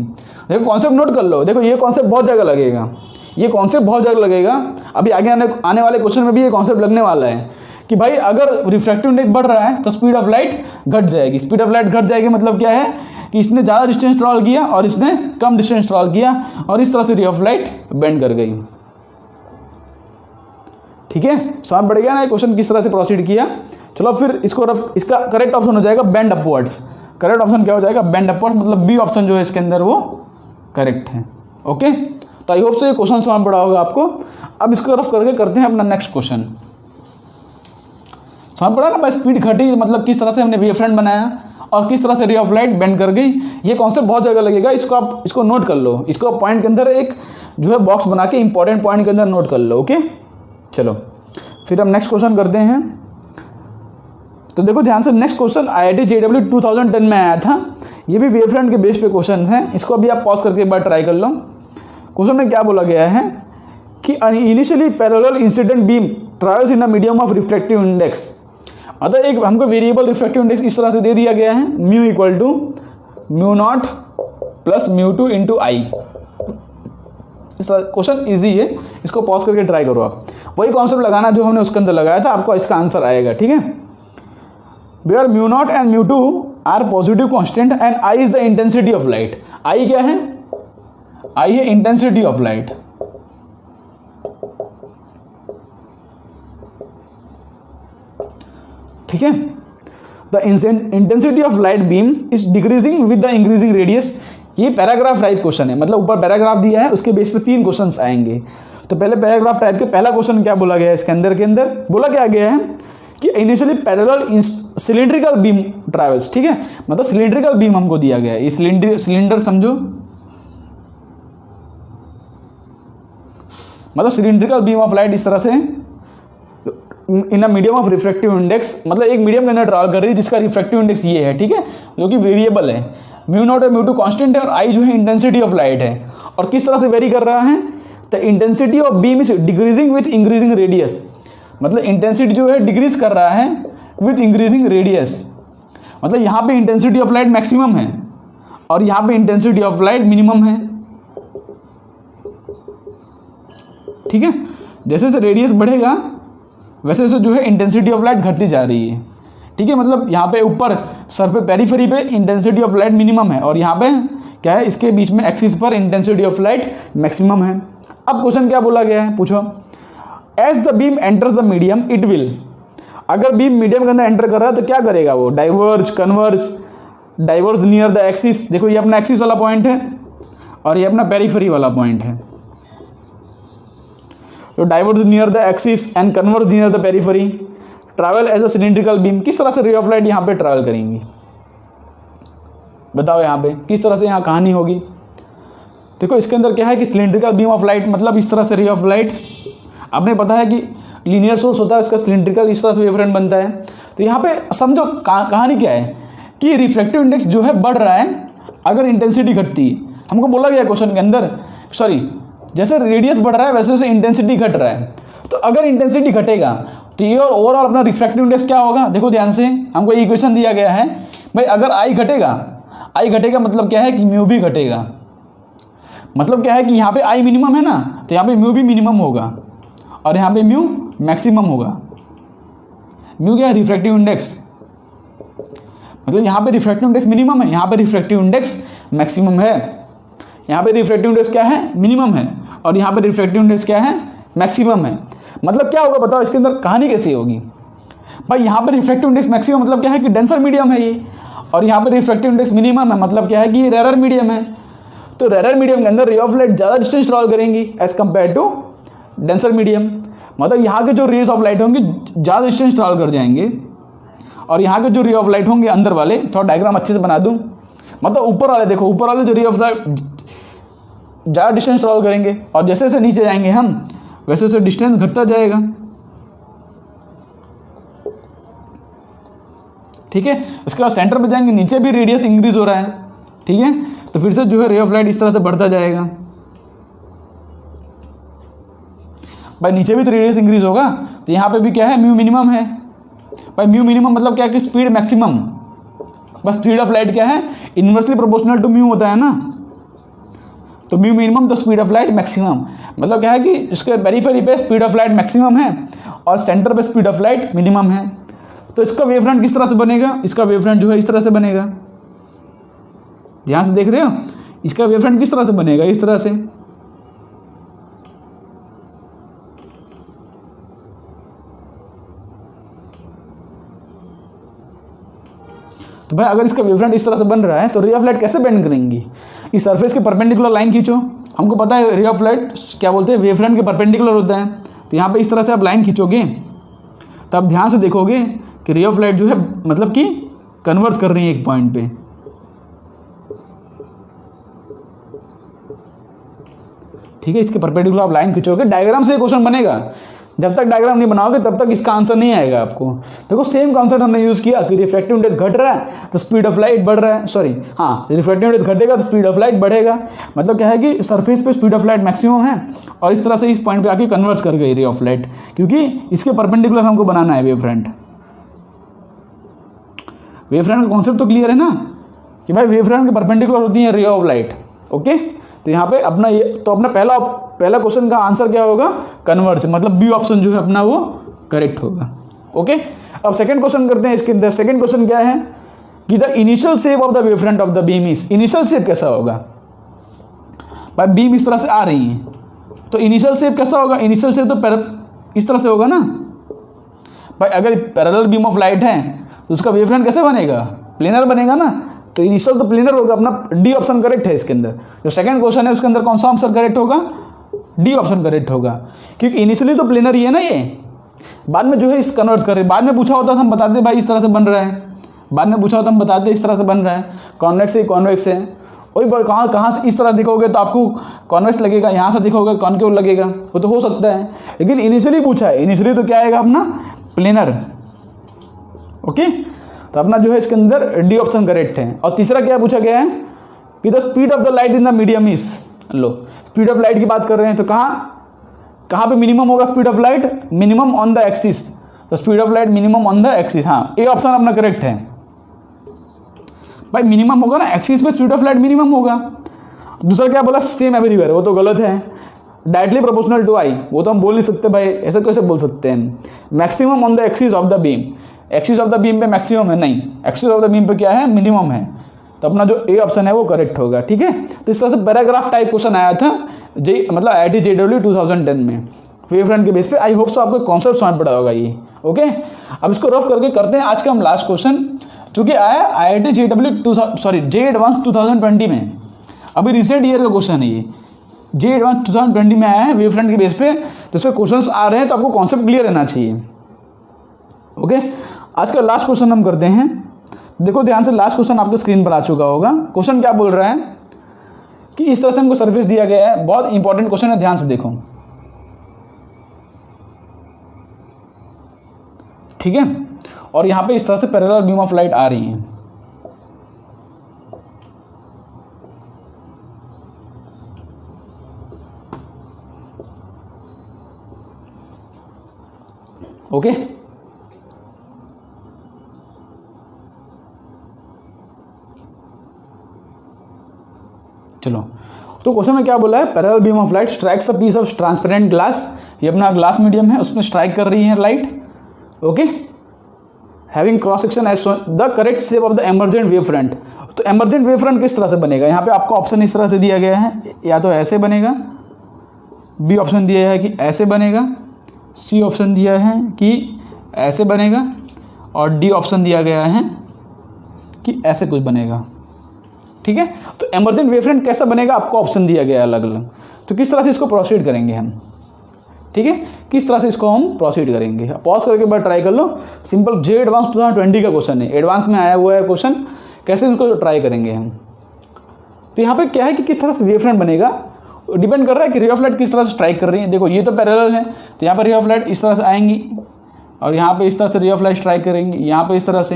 देखो कॉन्सेप्ट नोट कर लो, देखो ये कॉन्सेप्ट बहुत जगह लगेगा, ये कॉन्सेप्ट बहुत जगह लगेगा। अभी आगे आने वाले क्वेश्चन में भी ये कॉन्सेप्ट लगने वाला है कि भाई अगर रिफ्रैक्टिव इंडेक्स बढ़ रहा है तो स्पीड ऑफ लाइट घट जाएगी। स्पीड ऑफ लाइट घट जाएगी मतलब क्या है कि इसने ज़्यादा डिस्टेंस ट्रैवल किया और इसने कम डिस्टेंस ट्रैवल किया, और इस तरह से रे ऑफ लाइट बेंड कर गई। ठीक है, समझ पड़ गया ना क्वेश्चन किस तरह से प्रोसीड किया। चलो फिर इसका करेक्ट ऑप्शन हो जाएगा बेंड अपवर्ड्स। करेक्ट ऑप्शन क्या हो जाएगा, बेंड अपवर्ड्स, मतलब बी ऑप्शन जो है इसके अंदर वो करेक्ट है। ओके, तो आई होप से ये क्वेश्चन समझ पड़ा होगा आपको। अब इसको रफ करके करते हैं अपना नेक्स्ट क्वेश्चन। समझ पड़ा ना भाई, स्पीड घटी मतलब किस तरह से हमने वेवफ्रंट बनाया और किस तरह से रे ऑफ लाइट बेंड कर गई। ये कॉन्सेप्ट बहुत जगह लगेगा, इसको आप इसको नोट कर लो, इसको पॉइंट के अंदर एक जो है बॉक्स बना के इंपॉर्टेंट पॉइंट के अंदर नोट कर लो। ओके, चलो फिर हम नेक्स्ट क्वेश्चन करते हैं। तो देखो ध्यान से, नेक्स्ट क्वेश्चन IIT JEE 2010 में आया था, ये भी वेवफ्रंट के बेस पे क्वेश्चन है। इसको अभी आप पॉज करके एक बार ट्राई कर लो। क्वेश्चन में क्या बोला गया है कि initially parallel incident beam travels in a medium of reflective index, मतलब एक हमको वेरिएबल रिफ्लेक्टिव इंडेक्स इस तरह से दे दिया गया है, mu equal to μ0 plus μ2 into I. Question easy है, इसको पॉज करके ट्राई करो आप। वही कॉन्सेप्ट लगाना जो हमने उसके अंदर लगाया था, आपको इसका आंसर आएगा। ठीक है, where μ0 and μ2 are positive constant and I is the intensity of light. I क्या है, आई है इंटेंसिटी ऑफ लाइट। ठीक है, the intensity of light beam is decreasing with the increasing radius. ये पैराग्राफ टाइप क्वेश्चन है, मतलब ऊपर पैराग्राफ दिया है, उसके बेस पे 3 क्वेश्चंस आएंगे। तो पहले पैराग्राफ टाइप के पहला क्वेश्चन क्या बोला गया है, इसके अंदर बोला क्या गया है कि initially parallel cylindrical beam travels. ठीक है, मतलब सिलिंड्रिकल बीम हमको दिया गया है, ये सिलेंडर समझो, मतलब सिलिंड्रिकल बीम ऑफ लाइट इस तरह से in a medium of refractive index, मतलब एक मीडियम के अंदर ट्रैवल कर रही है जिसका रिफ्रैक्टिव इंडेक्स ये है। ठीक है, जो कि वेरिएबल है, μ0 और μ2 कांस्टेंट है, और आई जो है इंटेंसिटी ऑफ लाइट है। और किस तरह से वेरी कर रहा है, the intensity of beam is decreasing with increasing radius, मतलब इंटेंसिटी जो है डिक्रीज कर रहा है विथ इंक्रीजिंग रेडियस। मतलब यहाँ पे इंटेंसिटी ऑफ लाइट मैक्सिमम है और यहाँ पे इंटेंसिटी ऑफ लाइट मिनिमम है। ठीक है, जैसे जैसे रेडियस बढ़ेगा वैसे वैसे जो है इंटेंसिटी ऑफ लाइट घटती जा रही है। ठीक है, मतलब यहाँ पे ऊपर सर पे पेरीफेरी पे इंटेंसिटी ऑफ लाइट मिनिमम है, और यहाँ पे क्या है, इसके बीच में एक्सिस पर इंटेंसिटी ऑफ लाइट मैक्सिमम है। अब क्वेश्चन क्या बोला गया है, पूछो, as the beam enters the medium it will, अगर बीम मीडियम के अंदर एंटर कर रहा है तो क्या करेगा वो, diverge, converge, diverge near the axis. देखो ये अपना एक्सिस वाला पॉइंट है और ये अपना पेरीफेरी वाला पॉइंट है। तो diverge near the axis and converge near the periphery, travel as a cylindrical beam. किस तरह से रे ऑफ लाइट यहाँ पे ट्रैवल करेंगी, बताओ यहाँ पे किस तरह से यहाँ कहानी होगी। देखो इसके अंदर क्या है कि सिलिंड्रिकल बीम ऑफ लाइट, मतलब इस तरह से रे ऑफ लाइट, आपने पता है कि लीनियर सोर्स होता है उसका सिलिंड्रिकल इस तरह से वेवफ्रंट बनता है। तो यहाँ पे समझो कहानी क्या है कि रिफ्रैक्टिव इंडेक्स जो है बढ़ रहा है अगर इंटेंसिटी घटती है। हमको बोला गया क्वेश्चन के अंदर, सॉरी, जैसे रेडियस बढ़ रहा है वैसे वैसे इंटेंसिटी घट रहा है। तो अगर इंटेंसिटी घटेगा तो ये ओवरऑल अपना रिफ्रैक्टिव इंडेक्स क्या होगा, देखो ध्यान से, हमको इक्वेशन दिया गया है भाई, अगर आई घटेगा मतलब क्या है कि म्यू भी घटेगा। मतलब क्या है कि यहाँ पे आई मिनिमम है ना, तो यहाँ पे म्यू भी मिनिमम होगा और यहाँ पे म्यू मैक्सिमम होगा। म्यू क्या है, रिफ्रैक्टिव इंडेक्स, मतलब यहाँ पे रिफ्रैक्टिव इंडेक्स मिनिमम है, यहाँ पे रिफ्रैक्टिव इंडेक्स मैक्सिमम है। यहाँ पे रिफ्रैक्टिव इंडेक्स क्या है, मिनिमम है, और यहाँ पे रिफ्रैक्टिव इंडेक्स क्या है, मैक्सिमम है। मतलब क्या होगा बताओ, इसके अंदर कहानी कैसी होगी भाई। यहाँ पे रिफ्रैक्टिव इंडेक्स मैक्सिमम मतलब क्या है कि डेंसर मीडियम है ये, और यहाँ पे रिफ्रैक्टिव इंडेक्स मिनिमम है मतलब क्या है कि रेरर मीडियम है। तो रेयर मीडियम के अंदर रे ऑफ लाइट ज़्यादा डिस्टेंस ट्रैवल करेंगी as compared to denser medium. मतलब यहाँ के जो रेज ऑफ लाइट होंगे ज़्यादा डिस्टेंस ट्रैवल कर जाएंगे, और यहाँ के जो रे ऑफ लाइट होंगे अंदर वाले, थोड़ा डायग्राम अच्छे से बना दूँ, मतलब ऊपर वाले देखो, ऊपर वाले जो रे ऑफ लाइट ज़्यादा डिस्टेंस ट्रैवल करेंगे, और जैसे जैसे नीचे जाएंगे हम वैसे वैसे डिस्टेंस घटता जाएगा। ठीक है, उसके बाद सेंटर पे जाएंगे, नीचे भी रेडियस इंक्रीज हो रहा है। ठीक है, तो फिर से जो है रे ऑफ लाइट इस तरह से बढ़ता जाएगा। भाई नीचे भी तो रेडियस इंक्रीज होगा, तो यहाँ पे भी क्या है, म्यू मिनिमम है। भाई म्यू मिनिमम मतलब क्या है कि स्पीड मैक्सिमम, बस स्पीड ऑफ लाइट क्या है, इन्वर्सली प्रोपोर्शनल टू म्यू होता है ना, तो म्यू मिनिमम तो स्पीड ऑफ लाइट मैक्सिमम। मतलब क्या है कि इसके पेरिफेरी पे स्पीड ऑफ लाइट मैक्सिमम है और सेंटर पे स्पीड ऑफ लाइट मिनिमम है। तो इसका वेवफ्रंट किस तरह से बनेगा, इसका वेवफ्रंट जो है इस तरह से बनेगा। ध्यान से देख रहे हो, इसका वेवफ्रंट किस तरह से बनेगा, इस तरह से। तो भाई अगर इसका वेवफ्रंट इस तरह से बन रहा है तो रे ऑफ लाइट कैसे बेंड करेंगी, इस सरफेस के परपेंडिकुलर लाइन खींचो। हमको पता है रे ऑफ लाइट क्या बोलते हैं, वेवफ्रंट के परपेंडिकुलर होता है। तो यहाँ पे इस तरह से आप लाइन खींचोगे, तब ध्यान से देखोगे कि रे ऑफ लाइट जो है मतलब कि कन्वर्ज कर रही है एक पॉइंट पे। ठीक है, इसके परपेंडिकुलर आप लाइन खींचोगे, डायग्राम से क्वेश्चन बनेगा। जब तक डायग्राम नहीं बनाओगे तब तक इसका आंसर नहीं आएगा आपको। देखो सेम कॉन्सेप्ट हमने यूज़ किया कि रिफ्रैक्टिव इंडेक्स घट रहा है तो स्पीड ऑफ लाइट बढ़ रहा है, सॉरी हाँ, रिफ्रैक्टिव इंडेक्स घटेगा तो स्पीड ऑफ लाइट बढ़ेगा। मतलब क्या है कि सरफेस पे स्पीड ऑफ लाइट मैक्सिमम है और इस तरह से इस पॉइंट पे आके कन्वर्ट कर गई रे ऑफ लाइट, क्योंकि इसके परपेंडिकुलर हमको बनाना है वेव फ्रंट। वेव फ्रंट का कॉन्सेप्ट तो क्लियर है ना कि भाई वेव फ्रंट के परपेंडिकुलर होती है रे ऑफ लाइट। ओके, तो यहाँ पे अपना ये तो अपना पहला क्वेश्चन का आंसर क्या होगा, कन्वर्ज, मतलब बी ऑप्शन जो है अपना वो करेक्ट होगा। ओके, अब सेकंड क्वेश्चन करते हैं। इसके अंदर सेकंड क्वेश्चन क्या है कि the initial shape of the wave front of the beam is, initial shape कैसा होगा। भाई बीम इस तरह से आ रही है तो इनिशियल शेप कैसा होगा, इनिशियल शेप तो इस तरह से होगा ना। भाई अगर पैरेलल बीम ऑफ लाइट है तो उसका वेव फ्रंट कैसे बनेगा, प्लेनर बनेगा ना। तो इनिशियल तो प्लेनर होगा, अपना डी ऑप्शन करेक्ट है इसके अंदर। जो सेकंड क्वेश्चन है उसके अंदर कौन सा आंसर करेक्ट होगा, डी ऑप्शन करेक्ट होगा, क्योंकि इनिशियली तो प्लेनर ही है ना ये, बाद में जो है इस कन्वर्ट कर रहे। बाद में पूछा होता तो हम बताते भाई इस तरह से बन रहा है, बाद में पूछा होता हम बताते इस तरह से बन रहा है, कॉन्वेक्स है कॉन्वेक्स है। वही कहाँ से इस तरह दिखोगे तो आपको कॉन्वेक्स लगेगा, यहाँ से दिखोगे कॉन्केव लगेगा, वो तो हो सकता है। लेकिन इनिशियली पूछा है, इनिशियली तो क्या आएगा अपना प्लेनर। ओके, तो अपना जो है इसके अंदर डी ऑप्शन करेक्ट है। और तीसरा क्या पूछा गया है कि the speed of the light in the medium is, low speed of light की बात कर रहे हैं तो कहाँ पे मिनिमम होगा speed of light, minimum on the axis. तो speed of light minimum on the axis, हाँ ए ऑप्शन अपना करेक्ट है। भाई मिनिमम होगा ना, एक्सिस पे स्पीड ऑफ लाइट मिनिमम होगा। दूसरा क्या बोला, सेम एवरीवेयर, वो तो गलत है। डायरेक्टली प्रोपोर्शनल टू आई, वो तो हम बोल नहीं सकते भाई, ऐसा कैसे बोल सकते हैं। Maximum on the axis of the beam, axis of the beam पे मैक्सिमम है नहीं, एक्सिस ऑफ द बीम पे क्या है, मिनिमम है। तो अपना जो ए ऑप्शन है वो करेक्ट होगा। ठीक है, तो इस तरह से पैराग्राफ टाइप क्वेश्चन आया था मतलब IIT JEE 2010 में वेव फ्रंट के बेस पे। आई होप सो आपको कॉन्सेप्ट समझ पड़ा होगा ये। ओके, अब इसको रफ करके करते हैं आज का हम लास्ट क्वेश्चन, चूँकि आया IIT JEE एडवांस 2020 में, अभी रिसेंट ईयर का क्वेश्चन है ये। JEE एडवांस 2020 में आया है वेव फ्रंट के बेस पे, तो इसमें क्वेश्चंस आ रहे हैं तो आपको कॉन्सेप्ट क्लियर रहना चाहिए। ओके, आज का लास्ट क्वेश्चन हम करते हैं। देखो ध्यान से, लास्ट क्वेश्चन आपके स्क्रीन पर आ चुका होगा। क्वेश्चन क्या बोल रहा है कि इस तरह से हमको सरफेस दिया गया है, बहुत इंपॉर्टेंट क्वेश्चन है, ध्यान से देखो। ठीक है, और यहाँ पे इस तरह से पैरेलल बीम ऑफ लाइट आ रही है। ओके, चलो तो क्वेश्चन में क्या बोला है, parallel beam of light strikes a piece of transparent glass, ये अपना ग्लास मीडियम है, उसमें स्ट्राइक कर रही है light. Okay, having cross section as the correct shape of the emergent wave front. तो एमर्जेंट वेव फ्रंट किस तरह से बनेगा, यहाँ पे आपको ऑप्शन इस तरह से दिया गया है, या तो ऐसे बनेगा, बी ऑप्शन दिया है कि ऐसे बनेगा, सी ऑप्शन दिया है कि ऐसे बनेगा, और डी ऑप्शन दिया गया है कि ऐसे कुछ बनेगा। ठीक है। तो एमर्जेंट वेवफ्रंट कैसा बनेगा आपको ऑप्शन दिया गया है अलग अलग। तो किस तरह से इसको प्रोसीड करेंगे हम, ठीक है, किस तरह से इसको हम प्रोसीड करेंगे। पॉज करके बार ट्राई कर लो। सिंपल जे एडवांस 2020 का क्वेश्चन है, एडवांस में आया हुआ है क्वेश्चन, कैसे इसको ट्राई करेंगे हम। तो यहाँ पे क्या है कि किस तरह से वेवफ्रंट बनेगा, डिपेंड कर रहा है कि रे ऑफ लाइट किस तरह से स्ट्राइक कर रही है। देखो ये तो पैरेलल है, तो यहाँ पर रे ऑफ लाइट इस तरह से आएंगी और यहाँ पे इस तरह से रे ऑफ लाइट स्ट्राइक करेंगी, यहाँ पे इस तरह से।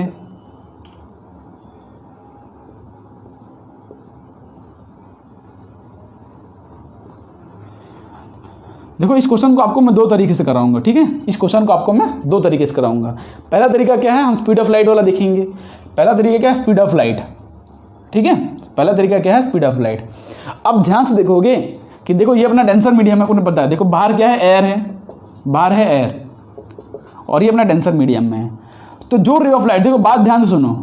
देखो इस क्वेश्चन को आपको मैं दो तरीके से कराऊंगा, ठीक है। इस क्वेश्चन को आपको मैं दो तरीके से कराऊंगा। पहला तरीका क्या है, हम स्पीड ऑफ लाइट वाला देखेंगे। पहला तरीका क्या है, स्पीड ऑफ लाइट, ठीक है। पहला तरीका क्या है, स्पीड ऑफ लाइट। अब ध्यान से देखोगे कि देखो ये अपना डेंसर मीडियम है, आपको पता है। देखो बाहर क्या है, एयर है, बाहर है एयर, और ये अपना डेंसर मीडियम में है। तो जो रे ऑफ लाइट, देखो बात ध्यान से सुनो,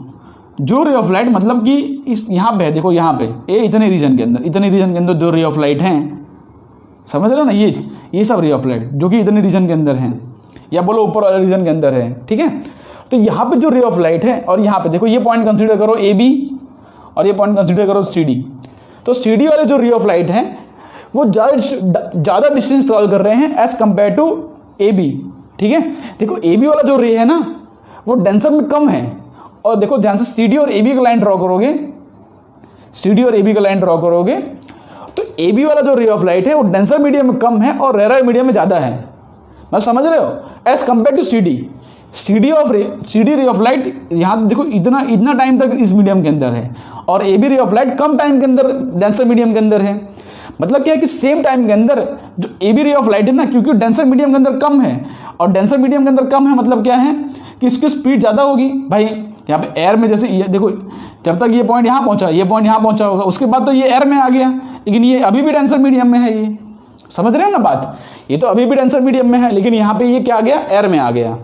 जो रे ऑफ लाइट मतलब कि इस यहाँ पे है, देखो यहाँ पे इतने रीजन के अंदर, इतने रीजन के अंदर दो रे ऑफ लाइट हैं, समझ रहे हो ना। ये सब रे ऑफ लाइट जो कि इतने रीजन के अंदर हैं, या बोलो ऊपर वाले रीजन के अंदर है, ठीक है। तो यहाँ पे जो रे ऑफ लाइट है, और यहाँ पे देखो ये पॉइंट कंसीडर करो ए बी, और ये पॉइंट कंसीडर करो सी डी। तो सी डी वाले जो रे ऑफ लाइट हैं वो ज़्यादा डिस्टेंस ट्रैवल कर रहे हैं as compared to A B, ठीक है। देखो ए बी वाला जो रे है ना वो डेंसर में कम है, और देखो ध्यान से सी डी और ए बी का लाइन ड्रॉ करोगे, सी डी और ए बी का लाइन ड्रॉ करोगे, तो ए बी वाला जो रे ऑफ लाइट है वो डेंसर मीडियम में कम है और रेयर मीडियम में ज़्यादा है। मैं समझ रहे हो, as compared to C D. C D ray of light यहाँ देखो इतना टाइम तक इस मीडियम के अंदर है, और A B ray of light कम टाइम के अंदर डेंसर मीडियम के अंदर है। मतलब क्या है कि सेम टाइम के अंदर जो A B ray of light है ना, क्योंकि डेंसर मीडियम के अंदर कम है, और डेंसर मीडियम के अंदर कम है मतलब क्या है कि इसकी स्पीड ज़्यादा होगी। भाई यहाँ पे एयर में जैसे ये देखो, जब तक ये पॉइंट यहाँ पहुँचा, ये पॉइंट यहाँ पहुँचा होगा, उसके बाद तो ये एयर में आ गया, लेकिन ये अभी भी डेंसर मीडियम में है। ये समझ रहे हो ना बात, ये तो अभी भी डेंसर मीडियम में है, लेकिन यहाँ पे ये क्या आ गया, एयर में आ गया।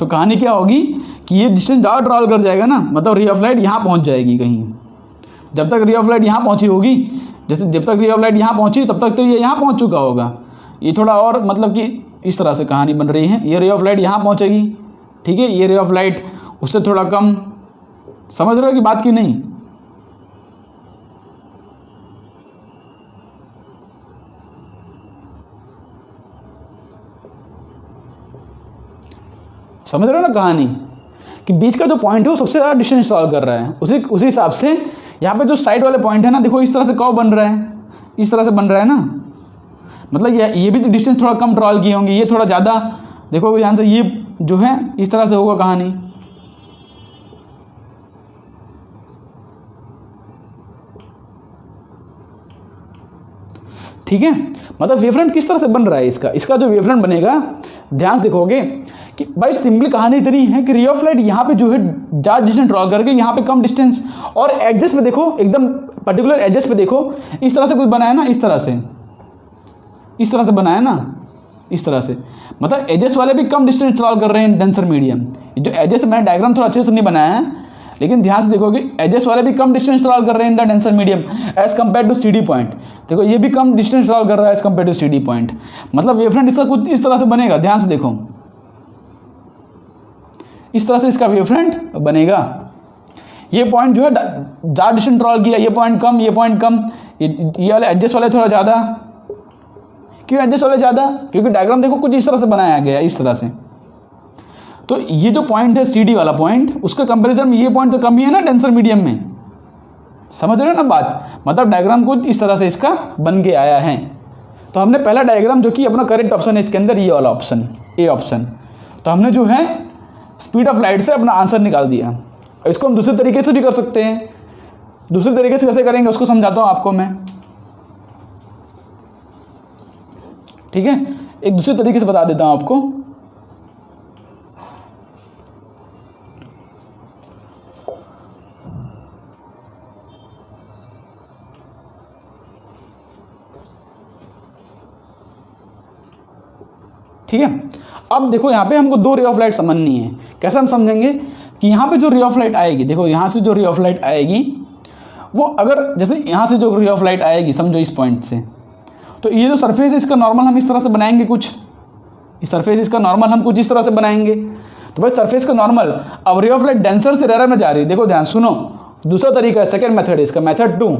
तो कहानी क्या होगी कि ये डिस्टेंस ज़्यादा ट्रैवल कर जाएगा ना, मतलब रे ऑफ लाइट यहाँ पहुँच जाएगी कहीं। जब तक रे ऑफ लाइट यहाँ पहुँची होगी, जैसे जब तक रे ऑफ लाइट यहाँ पहुँची तब तक तो ये यहाँ पहुँच चुका होगा। ये थोड़ा और मतलब कि इस तरह से कहानी बन रही है। ये रे ऑफ लाइट यहाँ पहुँचेगी, ठीक है, ये रे ऑफ लाइट उससे थोड़ा कम। समझ रहे हो कि बात की नहीं। समझ रहे हो ना कहानी, कि बीच का जो पॉइंट है वो सबसे ज़्यादा डिस्टेंस ट्रैवल कर रहा है। उसी हिसाब से यहाँ पे जो साइड वाले पॉइंट है ना, देखो इस तरह से कर्व बन रहा है, इस तरह से बन रहा है ना, मतलब ये भी डिस्टेंस थोड़ा कम ट्रैवल किए होंगे, ये थोड़ा ज़्यादा। देखो यहाँ से ये जो है इस तरह से होगा कहानी। ठीक है, मतलब वेवफ्रंट किस तरह से बन रहा है इसका जो वेवफ्रंट बनेगा, ध्यान से देखोगे कि भाई सिंपली कहानी इतनी है कि रे ऑफ लाइट यहाँ पे जो है ज़्यादा डिस्टेंस ड्रॉ करके यहाँ पे कम डिस्टेंस, और एजेस पे देखो एकदम पर्टिकुलर एजेस पे देखो इस तरह से कुछ बनाया ना, इस तरह से बनाया ना, इस तरह से, मतलब एजेस वाले भी कम डिस्टेंस ट्रैवल कर रहे हैं डेंसर मीडियम। जो एजेस मैंने डायग्राम थोड़ा अच्छे से नहीं बनाया है, लेकिन ध्यान से देखोगे एजेस वाले भी कम डिस्टेंस ट्रैवल कर रहे हैं in the denser medium as compared to C D point. देखो ये भी कम डिस्टेंस ट्रैवल कर रहा है as compared to C D point. मतलब वेवफ्रंट इसका कुछ इस तरह से बनेगा, ध्यान से देखो, इस तरह से इसका वेवफ्रंट बनेगा। ये पॉइंट जो है ज़्यादा डिस्टेंस ट्रैवल किया, ये पॉइंट कम, ये पॉइंट कम, ये वाले एजेस वाले थोड़ा ज़्यादा। क्यों एजेस वाले ज़्यादा? क्योंकि डायग्राम देखो कुछ इस तरह से बनाया गया, इस तरह से। तो ये जो पॉइंट है सी डी वाला पॉइंट, उसके कंपैरिजन में ये पॉइंट तो कम ही है ना डेंसर मीडियम में। समझ रहे हो ना बात, मतलब डायग्राम कुछ इस तरह से इसका बन के आया है। तो हमने पहला डायग्राम जो कि अपना करेक्ट ऑप्शन है इसके अंदर, ये वाला ऑप्शन, ए ऑप्शन, तो हमने जो है स्पीड ऑफ लाइट से अपना आंसर निकाल दिया। इसको हम दूसरे तरीके से भी कर सकते हैं। दूसरे तरीके से कैसे करेंगे उसको समझाता हूँ आपको मैं, ठीक है। एक दूसरे तरीके से बता देता हूँ आपको। ठीक है, अब देखो यहाँ पे हमको दो रे ऑफ लाइट समझनी है। कैसे हम समझेंगे कि यहाँ पे जो रे ऑफ लाइट आएगी, देखो यहाँ से जो रे ऑफ लाइट आएगी वो अगर जैसे यहाँ से जो रे ऑफ लाइट आएगी, समझो इस पॉइंट से, तो ये जो सरफेस है इसका नॉर्मल हम इस तरह से बनाएंगे, कुछ इस सरफेस इसका नॉर्मल हम कुछ इस तरह से बनाएंगे। तो भाई सरफेस का नॉर्मल, अब रे ऑफ लाइट डेंसर से रेयर में जा रही है, देखो ध्यान सुनो, दूसरा तरीका है, सेकेंड मेथड है इसका, मेथड 2।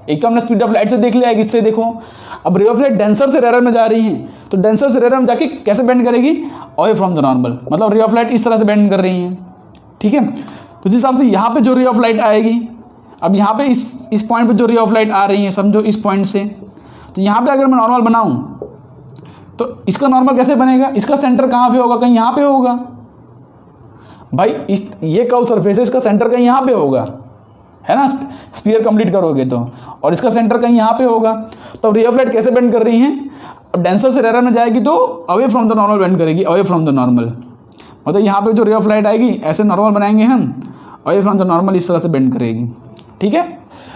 एक तो हमने स्पीड ऑफ लाइट से देख लिया है, इससे देखो अब रे ऑफ लाइट डेंसर से रेयर में जा रही है, तो डेंसर से रेयर में जाके कैसे बेंड करेगी, अवे फ्रॉम द नॉर्मल, मतलब रे ऑफ लाइट इस तरह से बेंड कर रही है, ठीक है। तो जिस हिसाब से यहाँ पे जो रे ऑफ लाइट आएगी, अब यहाँ पे इस पॉइंट पे जो रे ऑफ लाइट आ रही है, समझो इस पॉइंट से, तो यहाँ पे अगर मैं नॉर्मल बनाऊँ तो इसका नॉर्मल कैसे बनेगा, इसका सेंटर कहाँ पे होगा, कहीं यहाँ पे होगा भाई, ये कर्व सरफेस है, इसका सेंटर कहीं यहाँ पे होगा, है ना, स्फीयर कंप्लीट करोगे तो, और इसका सेंटर कहीं यहाँ पे होगा। तो अब रे ऑफ लाइट कैसे बेंड कर रही हैं, अब डेंसर से रेयर में जाएगी तो away from the normal bend करेगी, अवे फ्रॉम द नॉर्मल, मतलब यहाँ पे जो रे ऑफ लाइट आएगी ऐसे नॉर्मल बनाएंगे हम, अवे फ्रॉम द नॉर्मल इस तरह से बेंड करेगी, ठीक है।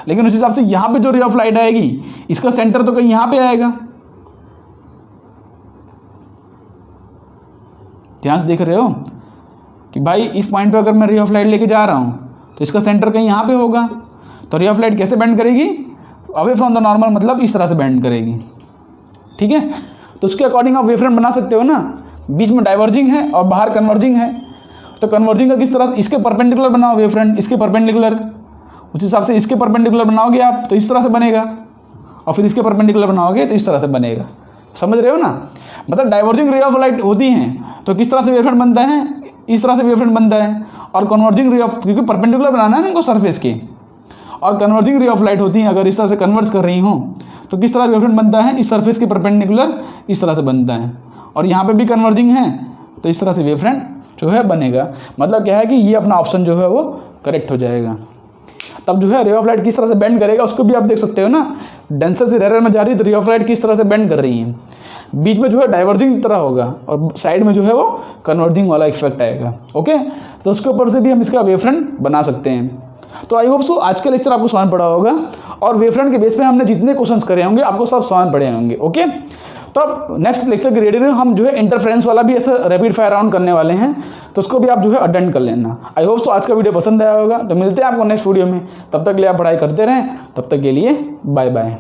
लेकिन उस हिसाब से यहाँ पे जो रे ऑफ लाइट आएगी इसका सेंटर तो कहीं यहाँ पे आएगा, ध्यान से देख रहे हो कि भाई इस पॉइंट पे अगर मैं रे ऑफ लाइट लेके जा रहा हूँ तो इसका सेंटर कहीं यहाँ पे होगा, तो रे ऑफ लाइट कैसे बेंड करेगी, अवे फ्रॉम द नॉर्मल, मतलब इस तरह से बेंड करेगी, ठीक है। तो उसके अकॉर्डिंग आप वेवफ्रंट बना सकते हो ना, बीच में डाइवर्जिंग है और बाहर कन्वर्जिंग है, तो कन्वर्जिंग का किस तरह से, इसके परपेंडिकुलर बनाओ वेवफ्रंट, इसके परपेंडिकुलर, उस हिसाब से इसके परपेंडिकुलर बनाओगे आप तो इस तरह से बनेगा, और फिर इसके परपेंडिकुलर बनाओगे तो इस तरह से बनेगा, समझ रहे हो ना। मतलब डाइवर्जिंग रे ऑफ लाइट होती हैं तो किस तरह से वेवफ्रंट बनता है, इस तरह से वेवफ्रंट बनता है, और कन्वर्जिंग रे ऑफ, क्योंकि परपेंडिकुलर बनाना है ना इनको सरफेस के, और कन्वर्जिंग रे ऑफ लाइट होती हैं अगर इस तरह से कन्वर्ज कर रही हों तो किस तरह वेवफ्रंट बनता है, इस सरफेस के परपेंडिकुलर इस तरह से बनता है, और यहाँ पे भी कन्वर्जिंग है तो इस तरह से वेवफ्रंट जो है बनेगा। मतलब क्या है कि ये अपना ऑप्शन जो है वो करेक्ट हो जाएगा। तब जो है रे ऑफ लाइट किस तरह से बेंड करेगा उसको भी आप देख सकते हो ना, डेंसर से रेयर में जा रही है तो रे ऑफ लाइट किस तरह से बेंड कर रही है, बीच में जो है डाइवर्जिंग तरह होगा और साइड में जो है वो कन्वर्जिंग वाला इफेक्ट आएगा, ओके। तो उसके ऊपर से भी हम इसका वेवफ्रंट बना सकते हैं। तो आई होप सो आज का लेक्चर आपको समझ पड़ा होगा, और वेवफ्रंट के बेस पे हमने जितने क्वेश्चंस करे होंगे आपको सब समझ पड़े होंगे, ओके। तो अब नेक्स्ट लेक्चर के रेडी हम जो है इंटरफ्रेंस वाला भी ऐसा रैपिड फायर राउंड करने वाले हैं, तो उसको भी आप जो है अटेंड कर लेना। आई होप सो आज का वीडियो पसंद आया होगा, तो मिलते हैं आपको नेक्स्ट वीडियो में, तब तक के लिए आप पढ़ाई करते रहें, तब तक के लिए बाय बाय।